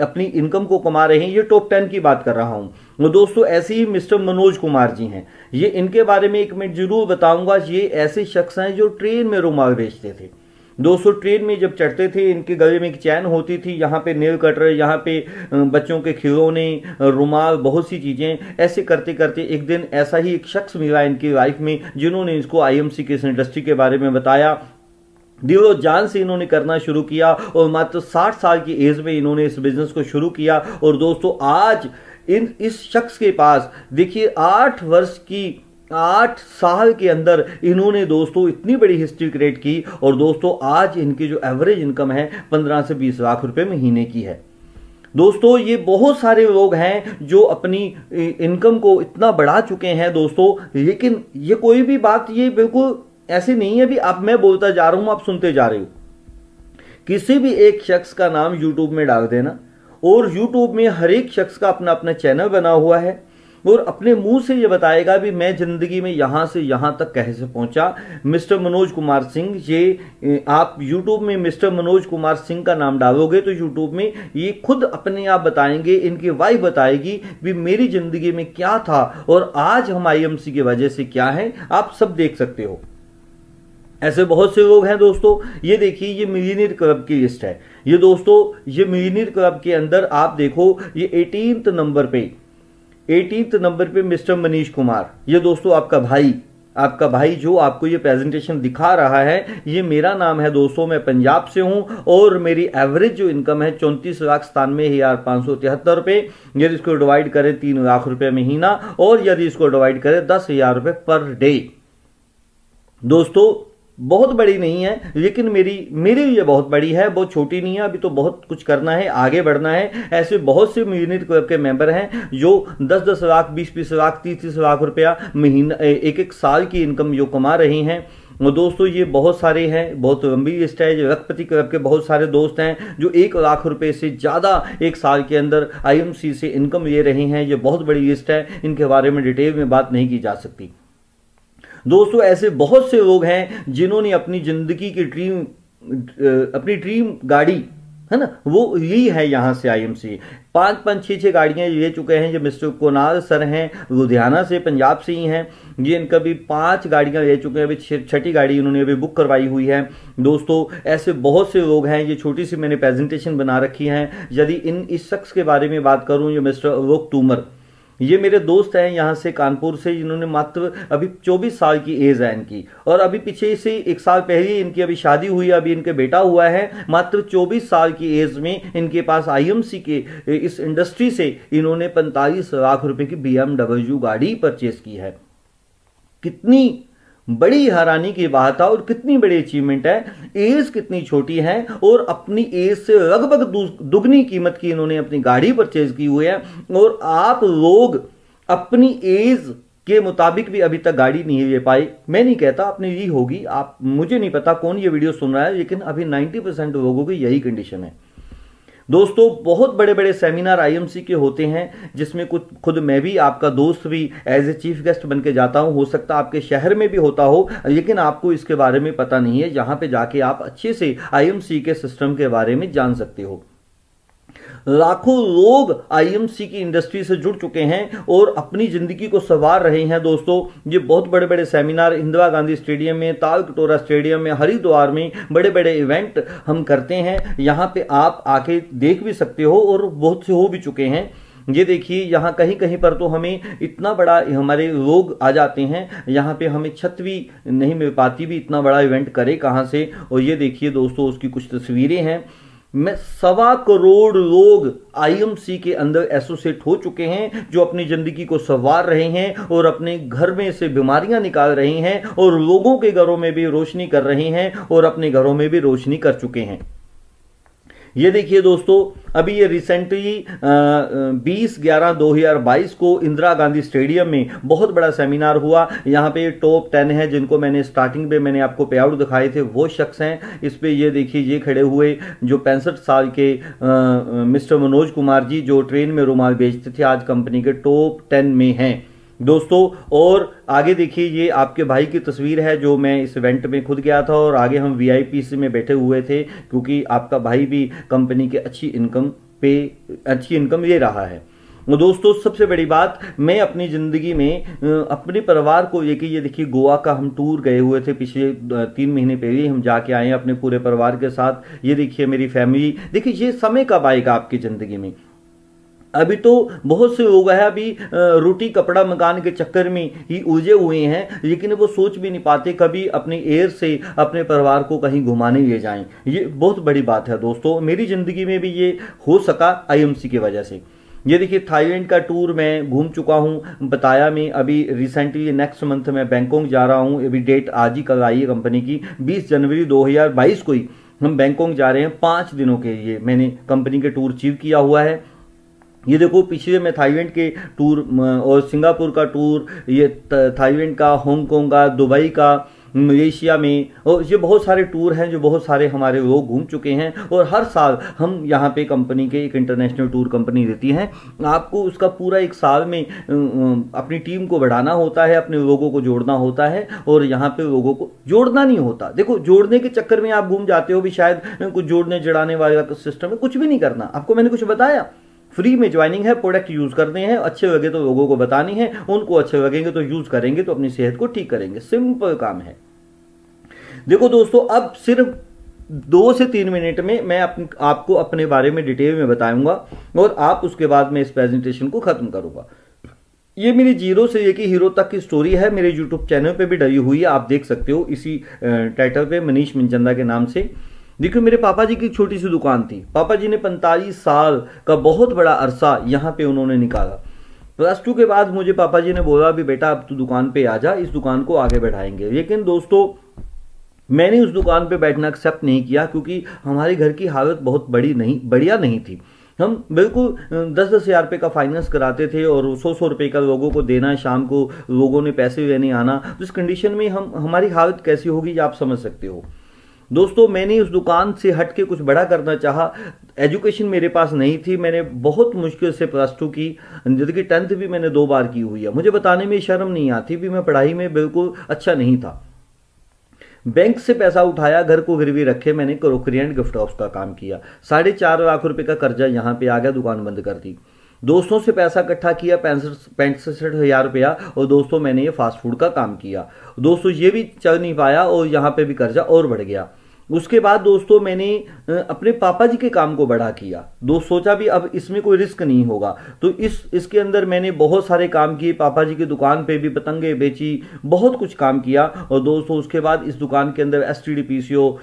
अपनी इनकम को कमा रहे हैं। ये टॉप 10 की बात कर रहा हूं। वो दोस्तों ऐसे ही मिस्टर मनोज कुमार जी हैं, ये इनके बारे में 1 मिनट जरूर बताऊंगा। ये ऐसे शख्स हैं जो ट्रेन में रुमाल बेचते थे। दोस्तों ट्रेन में जब चढ़ते थे इनके गले में एक चैन होती थी, यहाँ पे नेल कटर, यहाँ पे बच्चों के खिलौने, रुमाल, बहुत सी चीजें। ऐसे करते करते एक दिन ऐसा ही एक शख्स मिला इनकी लाइफ में जिन्होंने इसको आईएमसी के इस इंडस्ट्री के बारे में बताया। दिलो जान से इन्होंने करना शुरू किया और मात्र 60 साल की एज में इन्होंने इस बिजनेस को शुरू किया। और दोस्तों आज इस शख्स के पास देखिए 8 साल के अंदर इन्होंने दोस्तों इतनी बड़ी हिस्ट्री क्रिएट की। और दोस्तों आज इनकी जो एवरेज इनकम है 15 से 20 लाख रुपए महीने की है। दोस्तों ये बहुत सारे लोग हैं जो अपनी इनकम को इतना बढ़ा चुके हैं दोस्तों। लेकिन ये कोई भी बात ये बिल्कुल ऐसे नहीं है भी अब मैं बोलता जा रहा हूं आप सुनते जा रहे हो। किसी भी एक शख्स का नाम यूट्यूब में डाल देना और यूट्यूब में हर एक शख्स का अपना अपना चैनल बना हुआ है और अपने मुंह से ये बताएगा भी मैं जिंदगी में यहां से यहां तक कैसे पहुंचा। मिस्टर मनोज कुमार सिंह, ये आप यूट्यूब में मिस्टर मनोज कुमार सिंह का नाम डालोगे तो यूट्यूब में ये खुद अपने आप बताएंगे, इनकी वाइफ बताएगी भी मेरी जिंदगी में क्या था और आज हम आईएमसी की वजह से क्या है, आप सब देख सकते हो। ऐसे बहुत से लोग हैं दोस्तों। ये देखिए ये मिलियनियर क्लब की लिस्ट है। ये दोस्तों ये मिलियनियर क्लब के अंदर आप देखो ये 18th नंबर पे मिस्टर मनीष कुमार, ये दोस्तों आपका भाई जो आपको ये प्रेजेंटेशन दिखा रहा है, ये मेरा नाम है दोस्तों। मैं पंजाब से हूं और मेरी एवरेज जो इनकम है 34,97,573 रुपए। यदि इसको डिवाइड करें 3 लाख रुपए महीना और यदि इसको डिवाइड करें 10,000 रुपए पर डे। दोस्तों बहुत बड़ी नहीं है लेकिन मेरे लिए बहुत बड़ी है, बहुत छोटी नहीं है। अभी तो बहुत कुछ करना है, आगे बढ़ना है। ऐसे बहुत से मिलियनियर क्लब के मेंबर हैं जो 10-10 लाख, 20-20 लाख, 30-30 लाख रुपया महीना, एक साल की इनकम जो कमा रहे हैं। दोस्तों ये बहुत सारे हैं, बहुत लंबी लिस्ट है। जो लखपति क्लब के बहुत सारे दोस्त हैं जो 1 लाख रुपए से ज्यादा एक साल के अंदर आईएमसी से इनकम ले रहे हैं। ये बहुत बड़ी लिस्ट है, इनके बारे में डिटेल में बात नहीं की जा सकती। दोस्तों ऐसे बहुत से लोग हैं जिन्होंने अपनी जिंदगी की अपनी ड्रीम गाड़ी है ना वो ली है यहां से आईएमसी। 5-5, 6-6 गाड़ियां ले चुके हैं। जो मिस्टर कुणाल सर हैं लुधियाना से, पंजाब से ही हैं। ये इनका भी 5 गाड़ियां ले चुके हैं, अभी 6ठी गाड़ी इन्होंने अभी बुक करवाई हुई है। दोस्तों ऐसे बहुत से लोग हैं। ये छोटी सी मैंने प्रेजेंटेशन बना रखी है। यदि इस शख्स के बारे में बात करूं, ये मिस्टर अलोक तूमर, ये मेरे दोस्त हैं यहाँ से कानपुर से, जिन्होंने मात्र अभी 24 साल की एज है इनकी। और अभी पीछे से 1 साल पहले इनकी अभी शादी हुई, अभी इनके बेटा हुआ है। मात्र 24 साल की एज में इनके पास आईएमसी के इस इंडस्ट्री से इन्होंने 45 लाख रुपए की BMW गाड़ी परचेज की है। कितनी बड़ी हैरानी की बात है और कितनी बड़ी अचीवमेंट है। एज कितनी छोटी है और अपनी एज से लगभग दुगनी कीमत की इन्होंने अपनी गाड़ी परचेज की हुई है। और आप लोग अपनी एज के मुताबिक भी अभी तक गाड़ी नहीं ले पाए। मैं नहीं कहता आपने ली होगी, आप, मुझे नहीं पता कौन ये वीडियो सुन रहा है, लेकिन अभी 90% लोगों की यही कंडीशन है। दोस्तों बहुत बड़े बड़े सेमिनार आईएमसी के होते हैं, जिसमें कुछ खुद मैं भी, आपका दोस्त भी एज ए चीफ गेस्ट बन के जाता हूं। हो सकता है आपके शहर में भी होता हो, लेकिन आपको इसके बारे में पता नहीं है। जहां पे जाके आप अच्छे से आईएमसी के सिस्टम के बारे में जान सकते हो। लाखों लोग आईएमसी की इंडस्ट्री से जुड़ चुके हैं और अपनी जिंदगी को संवार रहे हैं। दोस्तों ये बहुत बड़े बड़े सेमिनार इंदिरा गांधी स्टेडियम में, ताल कटोरा स्टेडियम में, हरिद्वार में बड़े बड़े इवेंट हम करते हैं। यहां पे आप आके देख भी सकते हो और बहुत से हो भी चुके हैं। ये देखिए यहाँ कहीं कहीं पर तो हमें इतना बड़ा, हमारे लोग आ जाते हैं, यहाँ पे हमें छत भी नहीं मिल पाती, भी इतना बड़ा इवेंट करे कहाँ से। और ये देखिए दोस्तों उसकी कुछ तस्वीरें हैं। मैं 1.25 करोड़ लोग आईएमसी के अंदर एसोसिएट हो चुके हैं, जो अपनी जिंदगी को संवार रहे हैं और अपने घर में से बीमारियां निकाल रहे हैं और लोगों के घरों में भी रोशनी कर रहे हैं और अपने घरों में भी रोशनी कर चुके हैं। ये देखिए दोस्तों, अभी ये रिसेंटली 20/11/2022 को इंदिरा गांधी स्टेडियम में बहुत बड़ा सेमिनार हुआ। यहाँ पे टॉप 10 है, जिनको मैंने स्टार्टिंग पे मैंने आपको पे आउट दिखाए थे, वो शख्स हैं। इस पे ये देखिए, ये खड़े हुए जो 65 साल के मिस्टर मनोज कुमार जी, जो ट्रेन में रुमाल बेचते थे, आज कंपनी के टॉप 10 में हैं दोस्तों। और आगे देखिए, ये आपके भाई की तस्वीर है, जो मैं इस इवेंट में खुद गया था और आगे हम वीआईपी में बैठे हुए थे, क्योंकि आपका भाई भी कंपनी के अच्छी इनकम ले रहा है। दोस्तों सबसे बड़ी बात, मैं अपनी जिंदगी में अपने परिवार को लेके, ये देखिए गोवा का हम टूर गए हुए थे, पिछले 3 महीने पहले हम जाके आए हैं अपने पूरे परिवार के साथ। ये देखिए मेरी फैमिली, देखिए ये समय कब आएगा आपकी जिंदगी में। अभी तो बहुत से लोग हैं अभी रोटी कपड़ा मकान के चक्कर में ही उलझे हुए हैं, लेकिन वो सोच भी नहीं पाते कभी अपने एयर से अपने परिवार को कहीं घुमाने ले जाएं। ये बहुत बड़ी बात है दोस्तों, मेरी जिंदगी में भी ये हो सका आईएमसी की वजह से। ये देखिए थाईलैंड का टूर मैं घूम चुका हूं, बताया मैं। अभी रिसेंटली नेक्स्ट मंथ मैं बैंकॉक जा रहा हूं, अभी डेट आज ही कल आई है कंपनी की, 20 जनवरी 2022 को ही हम बैंकॉक जा रहे हैं। 5 दिनों के लिए मैंने कंपनी के टूर अचीव किया हुआ है। ये देखो पिछले में थाईलैंड के टूर और सिंगापुर का टूर, ये थाईलैंड का, हांगकांग का, दुबई का, मलेशिया में, और ये बहुत सारे टूर हैं जो बहुत सारे हमारे लोग घूम चुके हैं। और हर साल हम यहाँ पे कंपनी के, एक इंटरनेशनल टूर कंपनी देती है, आपको उसका पूरा 1 साल में अपनी टीम को बढ़ाना होता है, अपने लोगों को जोड़ना होता है। और यहाँ पे लोगों को जोड़ना नहीं होता, देखो जोड़ने के चक्कर में आप घूम जाते हो भी, शायद कुछ जोड़ने जड़ाने वाला सिस्टम है, कुछ भी नहीं करना। आपको मैंने कुछ बताया, फ्री में ज्वाइनिंग है, प्रोडक्ट यूज करते हैं, अच्छे लगे तो लोगों को बतानी है, उनको अच्छे लगेंगे तो यूज करेंगे, तो अपनी सेहत को ठीक करेंगे, सिंपल काम है। देखो दोस्तों, अब सिर्फ 2 से 3 मिनट में मैं आपको अपने बारे में डिटेल में बताऊंगा और आप उसके बाद में इस प्रेजेंटेशन को खत्म करूंगा। ये मेरी जीरो से लेके हीरो तक की स्टोरी है, मेरे यूट्यूब चैनल पे भी डली हुई है, आप देख सकते हो इसी टाइटल पे, मनीष मनचंदा के नाम से। देखिए मेरे पापा जी की छोटी सी दुकान थी, पापा जी ने 45 साल का बहुत बड़ा अरसा यहाँ पे उन्होंने निकाला। +2 के बाद मुझे पापा जी ने बोला भी बेटा अब तू दुकान पे आ जा, इस दुकान को आगे बढ़ाएंगे। लेकिन दोस्तों मैंने उस दुकान पे बैठना एक्सेप्ट नहीं किया, क्योंकि हमारे घर की हालत बहुत बढ़िया नहीं थी। हम बिल्कुल 10-10 हज़ार रुपये का फाइनेंस कराते थे और 100-100 रुपये का लोगों को देना, शाम को लोगों ने पैसे लेने आना। इस कंडीशन में हमारी हालत कैसी होगी आप समझ सकते हो। दोस्तों मैंने उस दुकान से हट के कुछ बड़ा करना चाहा, एजुकेशन मेरे पास नहीं थी, मैंने बहुत मुश्किल से +2 की, जबकि 10th भी मैंने 2 बार की हुई है। मुझे बताने में शर्म नहीं आती भी मैं पढ़ाई में बिल्कुल अच्छा नहीं था। बैंक से पैसा उठाया, घर को गिरवी रखे, मैंने क्रोकरी एंड गिफ्ट हाउस का काम किया। 4.5 लाख रुपए का कर्जा यहाँ पे आ गया, दुकान बंद कर दी। दोस्तों से पैसा इकट्ठा किया 65 हज़ार रुपया, और दोस्तों मैंने ये फास्ट फूड का काम किया। दोस्तों ये भी चल नहीं पाया और यहाँ पे भी कर्जा और बढ़ गया। उसके बाद दोस्तों मैंने अपने पापा जी के काम को बढ़ा किया। सोचा भी अब इसमें कोई रिस्क नहीं होगा, तो इसके अंदर मैंने बहुत सारे काम किए। पापा जी की दुकान पे भी पतंगे बेची, बहुत कुछ काम किया। और दोस्तों उसके बाद इस दुकान के अंदर STD PCO,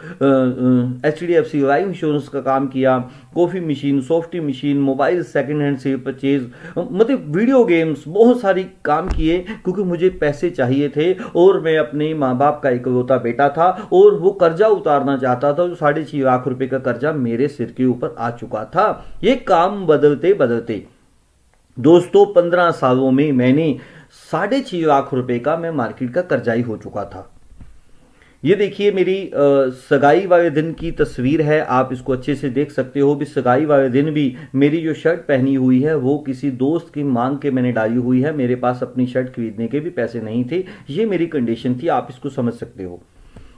HDFC life insurance का काम किया, coffee machine, softy machine, mobile second hand से परचेज, मतलब वीडियो गेम्स, बहुत सारी काम किए, क्योंकि मुझे पैसे चाहिए थे और मैं अपने माँ बाप का इकलौता बेटा था और वो कर्जा उतारना चाहता था। जो 6.5 लाख रुपए का कर्जा मेरे सिर के ऊपर आ चुका था। ये काम बदलते बदलते दोस्तों 15 सालों में मैंने 6.5 लाख रुपए का मैं मार्केट का कर्जाई हो चुका था। ये देखिए मेरी सगाई वाले दिन की तस्वीर है, आप इसको अच्छे से देख सकते हो भी। सगाई वाले दिन भी मेरी जो शर्ट पहनी हुई है वो किसी दोस्त की मांग के मैंने डाली हुई है। मेरे पास अपनी शर्ट खरीदने के भी पैसे नहीं थे, ये मेरी कंडीशन थी, आप इसको समझ सकते हो।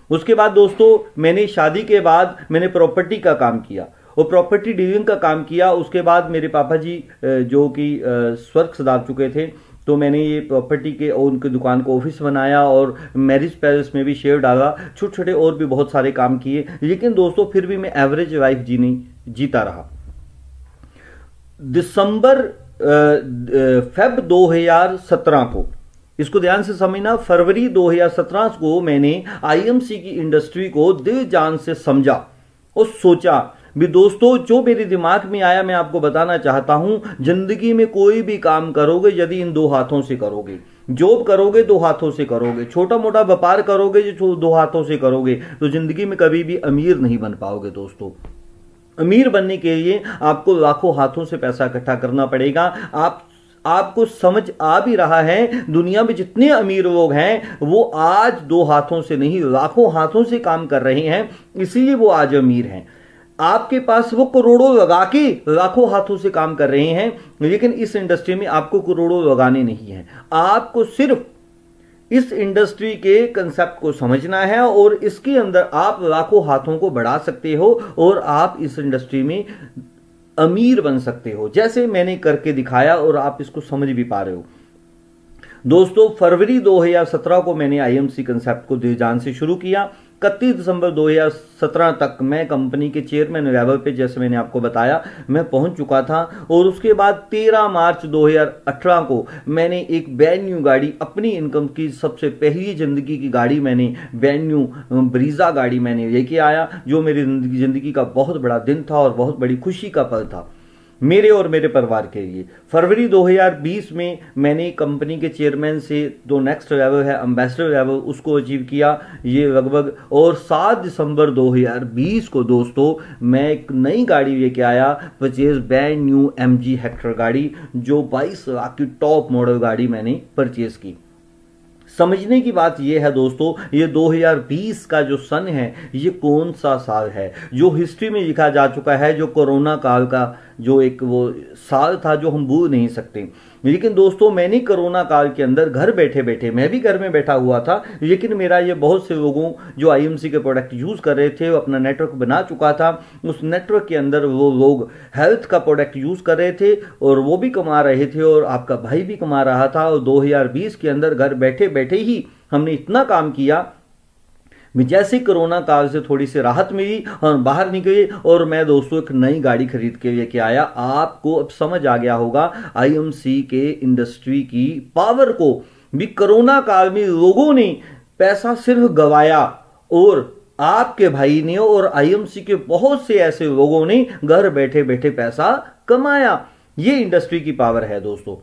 उसके बाद दोस्तों मैंने शादी के बाद मैंने प्रॉपर्टी का काम किया और प्रॉपर्टी डीलिंग का काम किया। उसके बाद मेरे पापा जी जो कि स्वर्ग सिधार चुके थे, तो मैंने ये प्रॉपर्टी के और उनकी दुकान को ऑफिस बनाया और मैरिज पैलेस में भी शेयर डाला, छोटे छोटे और भी बहुत सारे काम किए। लेकिन दोस्तों फिर भी मैं एवरेज लाइफ जीता रहा। फेब 2017 को, इसको ध्यान से समझना, फरवरी 2017 को मैंने आईएमसी की इंडस्ट्री को दिल जान से समझा और सोचा भी। दोस्तों जो मेरे दिमाग में आया मैं आपको बताना चाहता हूं, जिंदगी में कोई भी काम करोगे यदि इन 2 हाथों से करोगे, जॉब करोगे 2 हाथों से करोगे, छोटा मोटा व्यापार करोगे जो 2 हाथों से करोगे, तो जिंदगी में कभी भी अमीर नहीं बन पाओगे। दोस्तों अमीर बनने के लिए आपको लाखों हाथों से पैसा इकट्ठा करना पड़ेगा। आपको समझ आ भी रहा है, दुनिया में जितने अमीर लोग हैं वो आज 2 हाथों से नहीं लाखों हाथों से काम कर रहे हैं, इसीलिए वो आज अमीर हैं। आपके पास वो करोड़ों लगा के लाखों हाथों से काम कर रहे हैं, लेकिन इस इंडस्ट्री में आपको करोड़ों लगाने नहीं है। आपको सिर्फ इस इंडस्ट्री के कंसेप्ट को समझना है और इसके अंदर आप लाखों हाथों को बढ़ा सकते हो और आप इस इंडस्ट्री में अमीर बन सकते हो, जैसे मैंने करके दिखाया और आप इसको समझ भी पा रहे हो। दोस्तों फरवरी 2017 को मैंने आईएमसी कंसेप्ट को दिल जान से शुरू किया। 31 दिसंबर 2017 तक मैं कंपनी के चेयरमैन लेवल पे, जैसे मैंने आपको बताया, मैं पहुंच चुका था। और उसके बाद 13 मार्च 2018 को मैंने एक ब्रांड न्यू गाड़ी, अपनी इनकम की सबसे पहली जिंदगी की गाड़ी, मैंने ब्रांड न्यू ब्रीजा गाड़ी मैंने लेके आया, जो मेरी जिंदगी का बहुत बड़ा दिन था और बहुत बड़ी खुशी का पल था मेरे और मेरे परिवार के लिए। फरवरी 2020 में मैंने कंपनी के चेयरमैन से जो नेक्स्ट लेवल है एम्बेसडर लेवल, उसको अचीव किया ये लगभग। और 7 दिसंबर 2020 को दोस्तों मैं एक नई गाड़ी लेके आया, purchase brand new MG Hector गाड़ी, जो 22 लाख की टॉप मॉडल गाड़ी मैंने परचेज की। समझने की बात यह है दोस्तों, ये 2020 का जो सन है ये कौन सा साल है जो हिस्ट्री में लिखा जा चुका है, जो कोरोना काल का जो एक वो साल था जो हम भूल नहीं सकते। लेकिन दोस्तों मैंने कोरोना काल के अंदर घर बैठे बैठे, मैं भी घर में बैठा हुआ था, लेकिन मेरा ये बहुत से लोगों जो आईएमसी के प्रोडक्ट यूज कर रहे थे, वो अपना नेटवर्क बना चुका था, उस नेटवर्क के अंदर वो लोग हेल्थ का प्रोडक्ट यूज कर रहे थे और वो भी कमा रहे थे और आपका भाई भी कमा रहा था। और 2020 के अंदर घर बैठे बैठे ही हमने इतना काम किया, जैसे कोरोना काल से थोड़ी सी राहत मिली और बाहर निकले और मैं दोस्तों एक नई गाड़ी खरीद के लेके आया। आपको अब समझ आ गया होगा आईएमसी के इंडस्ट्री की पावर को भी। कोरोना काल में लोगों ने पैसा सिर्फ गवाया और आपके भाई ने और आईएमसी के बहुत से ऐसे लोगों ने घर बैठे बैठे पैसा कमाया। ये इंडस्ट्री की पावर है दोस्तों।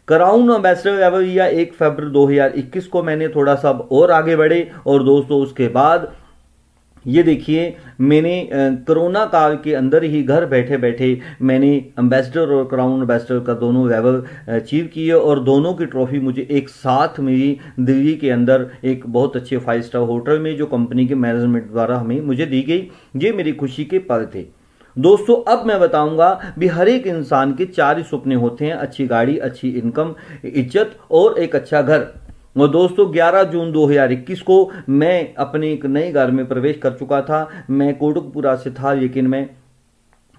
क्राउन एम्बेसडर लेवल या 1 फरवरी 2021 को मैंने थोड़ा सा और आगे बढ़े और दोस्तों उसके बाद ये देखिए मैंने कोरोना काल के अंदर ही घर बैठे बैठे मैंने एम्बेसडर और क्राउन एम्बेसडर का दोनों लेवल अचीव किए और दोनों की ट्रॉफी मुझे एक साथ मिली दिल्ली के अंदर एक बहुत अच्छे 5 स्टार होटल में, जो कंपनी के मैनेजमेंट द्वारा मुझे दी गई। ये मेरी खुशी के पल थे दोस्तों। अब मैं बताऊंगा भी हर एक इंसान के 4 ही सपने होते हैं, अच्छी गाड़ी, अच्छी इनकम, इज्जत और एक अच्छा घर। और दोस्तों 11 जून 2021 को मैं अपने एक नए घर में प्रवेश कर चुका था। मैं कोटकपुरा से था, लेकिन मैं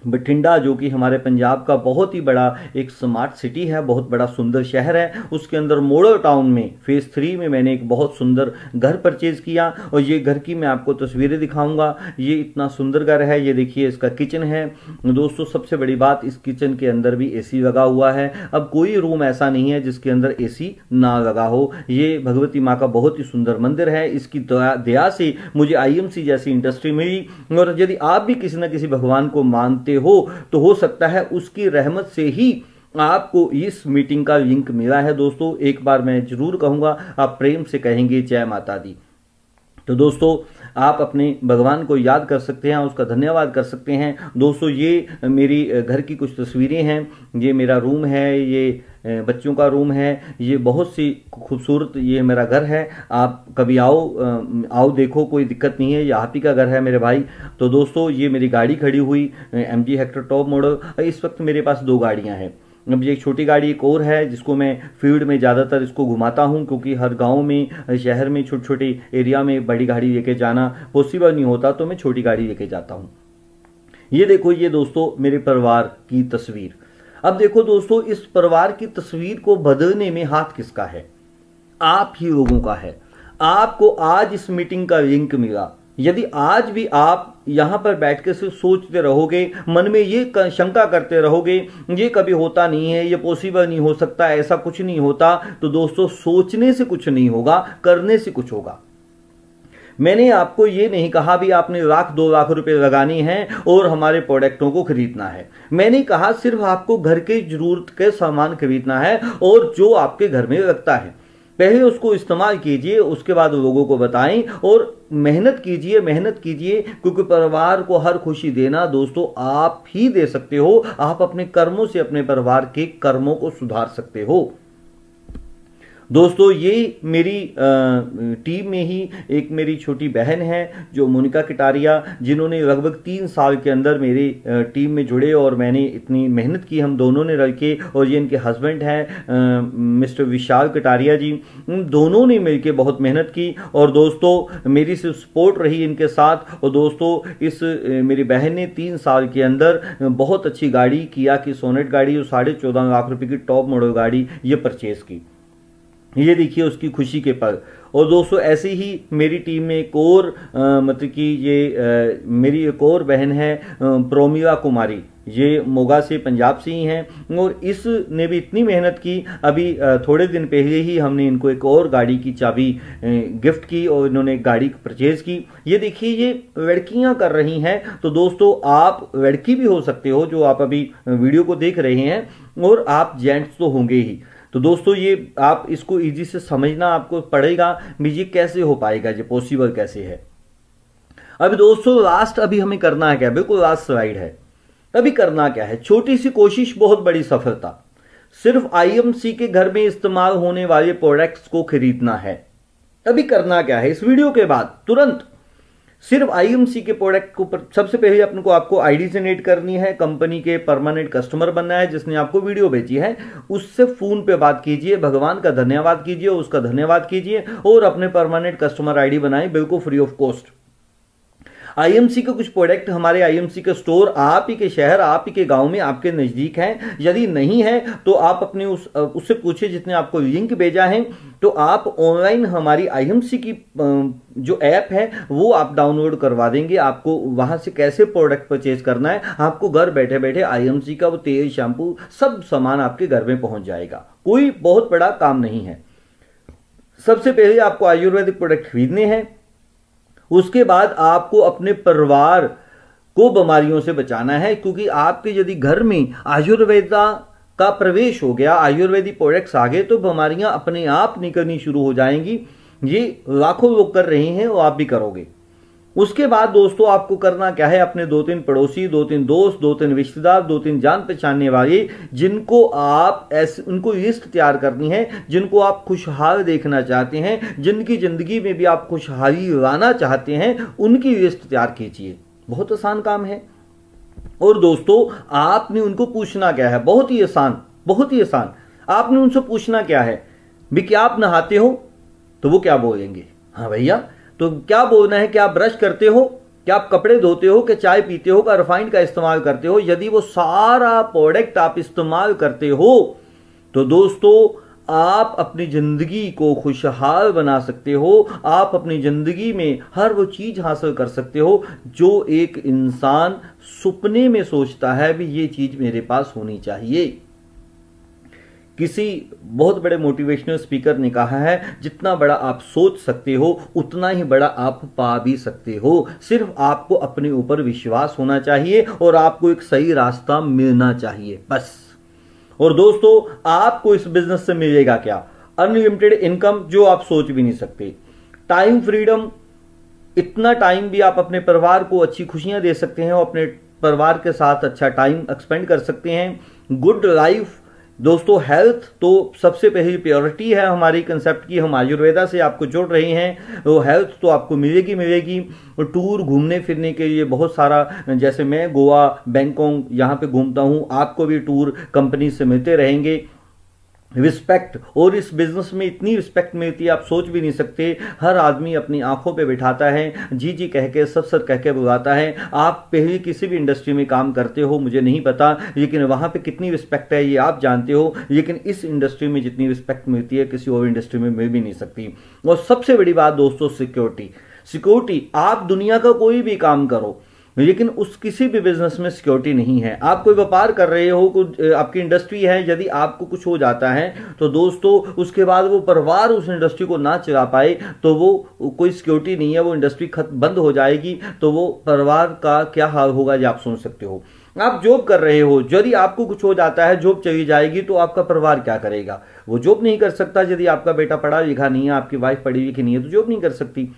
बठिंडा, जो कि हमारे पंजाब का बहुत ही बड़ा एक स्मार्ट सिटी है, बहुत बड़ा सुंदर शहर है, उसके अंदर मॉडल टाउन में फेज 3 में मैंने एक बहुत सुंदर घर परचेज किया। और ये घर की मैं आपको तस्वीरें दिखाऊंगा। ये इतना सुंदर घर है, ये देखिए इसका किचन है दोस्तों। सबसे बड़ी बात, इस किचन के अंदर भी एसी लगा हुआ है। अब कोई रूम ऐसा नहीं है जिसके अंदर एसी ना लगा हो। ये भगवती माँ का बहुत ही सुंदर मंदिर है। इसकी दया से मुझे आईएमसी जैसी इंडस्ट्री मिली। और यदि आप भी किसी न किसी भगवान को मानते हो तो हो सकता है उसकी रहमत से ही आपको इस मीटिंग का लिंक मिला है दोस्तों। एक बार मैं जरूर कहूंगा, आप प्रेम से कहेंगे जय माता दी। तो दोस्तों आप अपने भगवान को याद कर सकते हैं, उसका धन्यवाद कर सकते हैं। दोस्तों ये मेरी घर की कुछ तस्वीरें हैं, ये मेरा रूम है, ये बच्चों का रूम है, ये बहुत सी खूबसूरत ये मेरा घर है। आप कभी आओ देखो, कोई दिक्कत नहीं है, ये आप ही का घर है मेरे भाई। तो दोस्तों ये मेरी गाड़ी खड़ी हुई MG हेक्टर टॉप मॉडल। इस वक्त मेरे पास 2 गाड़ियां हैं। अब ये एक छोटी गाड़ी एक और है जिसको मैं फील्ड में ज़्यादातर इसको घुमाता हूं, क्योंकि हर गांव में शहर में छोटे छोटे एरिया में बड़ी गाड़ी लेके जाना पॉसिबल नहीं होता, तो मैं छोटी गाड़ी लेके जाता हूं। ये देखो, ये दोस्तों मेरे परिवार की तस्वीर। अब देखो दोस्तों, इस परिवार की तस्वीर को बदलने में हाथ किसका है? आप ही लोगों का है। आपको आज इस मीटिंग का लिंक मिला। यदि आज भी आप यहां पर बैठ के सिर्फ सोचते रहोगे, मन में ये शंका करते रहोगे, ये कभी होता नहीं है, ये पॉसिबल नहीं हो सकता, ऐसा कुछ नहीं होता, तो दोस्तों सोचने से कुछ नहीं होगा, करने से कुछ होगा। मैंने आपको ये नहीं कहा भी आपने 1-2 लाख रुपए लगानी है और हमारे प्रोडक्टों को खरीदना है। मैंने कहा सिर्फ आपको घर के जरूरत के सामान खरीदना है और जो आपके घर में लगता है पहले उसको इस्तेमाल कीजिए, उसके बाद लोगों को बताएं और मेहनत कीजिए, क्योंकि परिवार को हर खुशी देना दोस्तों आप ही दे सकते हो। आप अपने कर्मों से अपने परिवार के कर्मों को सुधार सकते हो। दोस्तों ये मेरी टीम में ही एक मेरी छोटी बहन है जो मोनिका कटारिया, जिन्होंने लगभग 3 साल के अंदर मेरी टीम में जुड़े और मैंने इतनी मेहनत की, हम दोनों ने रल और ये इनके हस्बैंड हैं मिस्टर विशाल कटारिया जी, उन दोनों ने मिलकर बहुत मेहनत की और दोस्तों मेरी सिर्फ सपोर्ट रही इनके साथ। और दोस्तों इस मेरी बहन ने 3 साल के अंदर बहुत अच्छी गाड़ी किया कि सोनेट गाड़ी और 14.5 लाख रुपए की टॉप मॉडल गाड़ी ये परचेज की। ये देखिए उसकी खुशी के पल। और दोस्तों ऐसे ही मेरी टीम में एक और मतलब कि ये मेरी एक और बहन है प्रोमिला कुमारी, ये मोगा से पंजाब से ही हैं और इसने भी इतनी मेहनत की। अभी थोड़े दिन पहले ही हमने इनको एक और गाड़ी की चाबी गिफ्ट की और इन्होंने एक गाड़ी परचेज की। ये देखिए ये लड़कियां कर रही हैं। तो दोस्तों आप लड़की भी हो सकते हो जो आप अभी वीडियो को देख रहे हैं, और आप जेंट्स तो होंगे ही। तो दोस्तों ये आप इसको इजी से समझना आपको पड़ेगा, ये कैसे हो पाएगा, ये पॉसिबल कैसे है। अभी दोस्तों लास्ट अभी हमें करना है क्या, बिल्कुल लास्ट स्लाइड है। अभी करना क्या है, छोटी सी कोशिश बहुत बड़ी सफलता। सिर्फ IMC के घर में इस्तेमाल होने वाले प्रोडक्ट्स को खरीदना है। अभी करना क्या है, इस वीडियो के बाद तुरंत सिर्फ IMC के प्रोडक्ट को सबसे पहले अपने को आपको ID जनरेट करनी है, कंपनी के परमानेंट कस्टमर बनना है जिसने आपको वीडियो भेजी है, उससे फोन पे बात कीजिए, भगवान का धन्यवाद कीजिए, उसका धन्यवाद कीजिए और अपने परमानेंट कस्टमर ID बनाएं बिल्कुल फ्री ऑफ कॉस्ट। IMC के कुछ प्रोडक्ट हमारे IMC के स्टोर आप ही के शहर, आप ही के गांव में आपके नजदीक हैं। यदि नहीं है तो आप अपने उससे पूछिए जिसने आपको लिंक भेजा है। तो आप ऑनलाइन हमारी IMC की जो ऐप है वो आप डाउनलोड करवा देंगे। आपको वहां से कैसे प्रोडक्ट परचेज करना है, आपको घर बैठे बैठे IMC का वो तेल, शैम्पू सब सामान आपके घर में पहुंच जाएगा। कोई बहुत बड़ा काम नहीं है। सबसे पहले आपको आयुर्वेदिक प्रोडक्ट खरीदने हैं, उसके बाद आपको अपने परिवार को बीमारियों से बचाना है, क्योंकि आपके यदि घर में आयुर्वेदा का प्रवेश हो गया, आयुर्वेदिक प्रोडक्ट्स आ गए, तो बीमारियां अपने आप निकलनी शुरू हो जाएंगी। ये लाखों लोग कर रहे हैं और आप भी करोगे। उसके बाद दोस्तों आपको करना क्या है, अपने 2-3 पड़ोसी, 2-3 दोस्त, 2-3 रिश्तेदार, 2-3 जान पहचानने वाले, जिनको आप ऐसे उनको लिस्ट तैयार करनी है, जिनको आप खुशहाल देखना चाहते हैं, जिनकी जिंदगी में भी आप खुशहाली लाना चाहते हैं, उनकी लिस्ट तैयार कीजिए। बहुत आसान काम है। और दोस्तों आपने उनको पूछना क्या है, बहुत ही आसान, बहुत ही आसान। आपने उनसे पूछना क्या है भी, क्या आप नहाते हो? तो वो क्या बोलेंगे, हाँ भैया। तो क्या बोलना है, क्या आप ब्रश करते हो, क्या आप कपड़े धोते हो, क्या चाय पीते हो, क्या रिफाइंड का इस्तेमाल करते हो? यदि वो सारा प्रोडक्ट आप इस्तेमाल करते हो तो दोस्तों आप अपनी जिंदगी को खुशहाल बना सकते हो। आप अपनी जिंदगी में हर वो चीज हासिल कर सकते हो जो एक इंसान सपने में सोचता है भी ये चीज मेरे पास होनी चाहिए। किसी बहुत बड़े मोटिवेशनल स्पीकर ने कहा है, जितना बड़ा आप सोच सकते हो उतना ही बड़ा आप पा भी सकते हो। सिर्फ आपको अपने ऊपर विश्वास होना चाहिए और आपको एक सही रास्ता मिलना चाहिए, बस। और दोस्तों आपको इस बिजनेस से मिलेगा क्या? अनलिमिटेड इनकम जो आप सोच भी नहीं सकते, टाइम फ्रीडम, इतना टाइम भी आप अपने परिवार को अच्छी खुशियां दे सकते हैं और अपने परिवार के साथ अच्छा टाइम एक्सपेंड कर सकते हैं। गुड लाइफ, दोस्तों हेल्थ तो सबसे पहली प्रायोरिटी है हमारी कंसेप्ट की। हम आयुर्वेदा से आपको जोड़ रहे हैं, तो हेल्थ तो आपको मिलेगी। टूर घूमने फिरने के लिए बहुत सारा, जैसे मैं गोवा, बैंकॉक यहाँ पे घूमता हूँ, आपको भी टूर कंपनी से मिलते रहेंगे। रिस्पेक्ट, और इस बिजनेस में इतनी रिस्पेक्ट मिलती है आप सोच भी नहीं सकते। हर आदमी अपनी आंखों पे बिठाता है, जी जी कह के, सर कह के बुलाता है। आप पहले किसी भी इंडस्ट्री में काम करते हो मुझे नहीं पता, लेकिन वहां पे कितनी रिस्पेक्ट है ये आप जानते हो, लेकिन इस इंडस्ट्री में जितनी रिस्पेक्ट मिलती है किसी और इंडस्ट्री में मिल भी नहीं सकती। और सबसे बड़ी बात दोस्तों, सिक्योरिटी। आप दुनिया का कोई भी काम करो, लेकिन उस किसी भी बिजनेस में सिक्योरिटी नहीं है। आप कोई व्यापार कर रहे हो, आपकी इंडस्ट्री है, यदि आपको कुछ हो जाता है तो दोस्तों उसके बाद वो परिवार उस इंडस्ट्री को ना चला पाए तो वो कोई सिक्योरिटी नहीं है, वो इंडस्ट्री बंद हो जाएगी, तो वो परिवार का क्या हाल होगा ये आप सोच सकते हो। आप जॉब कर रहे हो, यदि आपको कुछ हो जाता है, जॉब चली जाएगी, तो आपका परिवार क्या करेगा? वो जॉब नहीं कर सकता। यदि आपका बेटा पढ़ा लिखा नहीं है, आपकी वाइफ पढ़ी लिखी नहीं है, तो जॉब नहीं कर सकती।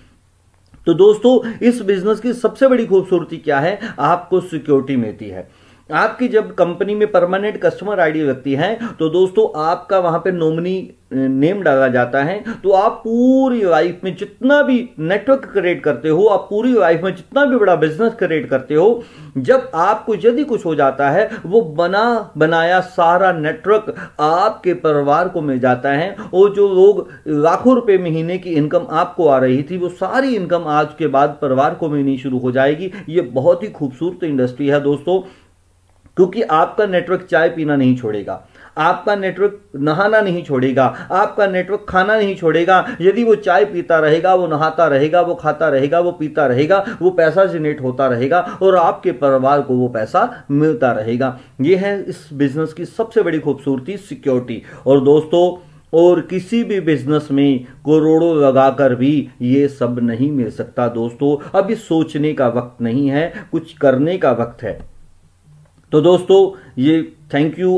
तो दोस्तों इस बिजनेस की सबसे बड़ी खूबसूरती क्या है? आपको सिक्योरिटी मिलती है। आपकी जब कंपनी में परमानेंट कस्टमर आईडी लगती है तो दोस्तों आपका वहां पे नॉमिनी नेम डाला जाता है, तो आप पूरी लाइफ में जितना भी नेटवर्क क्रिएट करते हो, आप पूरी लाइफ में जितना भी बड़ा बिजनेस क्रिएट करते हो, जब आपको यदि कुछ हो जाता है, वो बना बनाया सारा नेटवर्क आपके परिवार को मिल जाता है। और जो लोग लाखों रुपए महीने की इनकम आपको आ रही थी, वो सारी इनकम आज के बाद परिवार को मिलनी शुरू हो जाएगी। ये बहुत ही खूबसूरत इंडस्ट्री है दोस्तों, क्योंकि आपका नेटवर्क चाय पीना नहीं छोड़ेगा, आपका नेटवर्क नहाना नहीं छोड़ेगा, आपका नेटवर्क खाना नहीं छोड़ेगा। यदि वो चाय पीता रहेगा, वो नहाता रहेगा, वो खाता रहेगा, वो पीता रहेगा, वो पैसा जनरेट होता रहेगा और आपके परिवार को वो पैसा मिलता रहेगा। ये है इस बिजनेस की सबसे बड़ी खूबसूरती, सिक्योरिटी। और दोस्तों और किसी भी बिजनेस में करोड़ों लगाकर भी ये सब नहीं मिल सकता दोस्तों। अभी सोचने का वक्त नहीं है, कुछ करने का वक्त है। तो दोस्तों ये थैंक यू।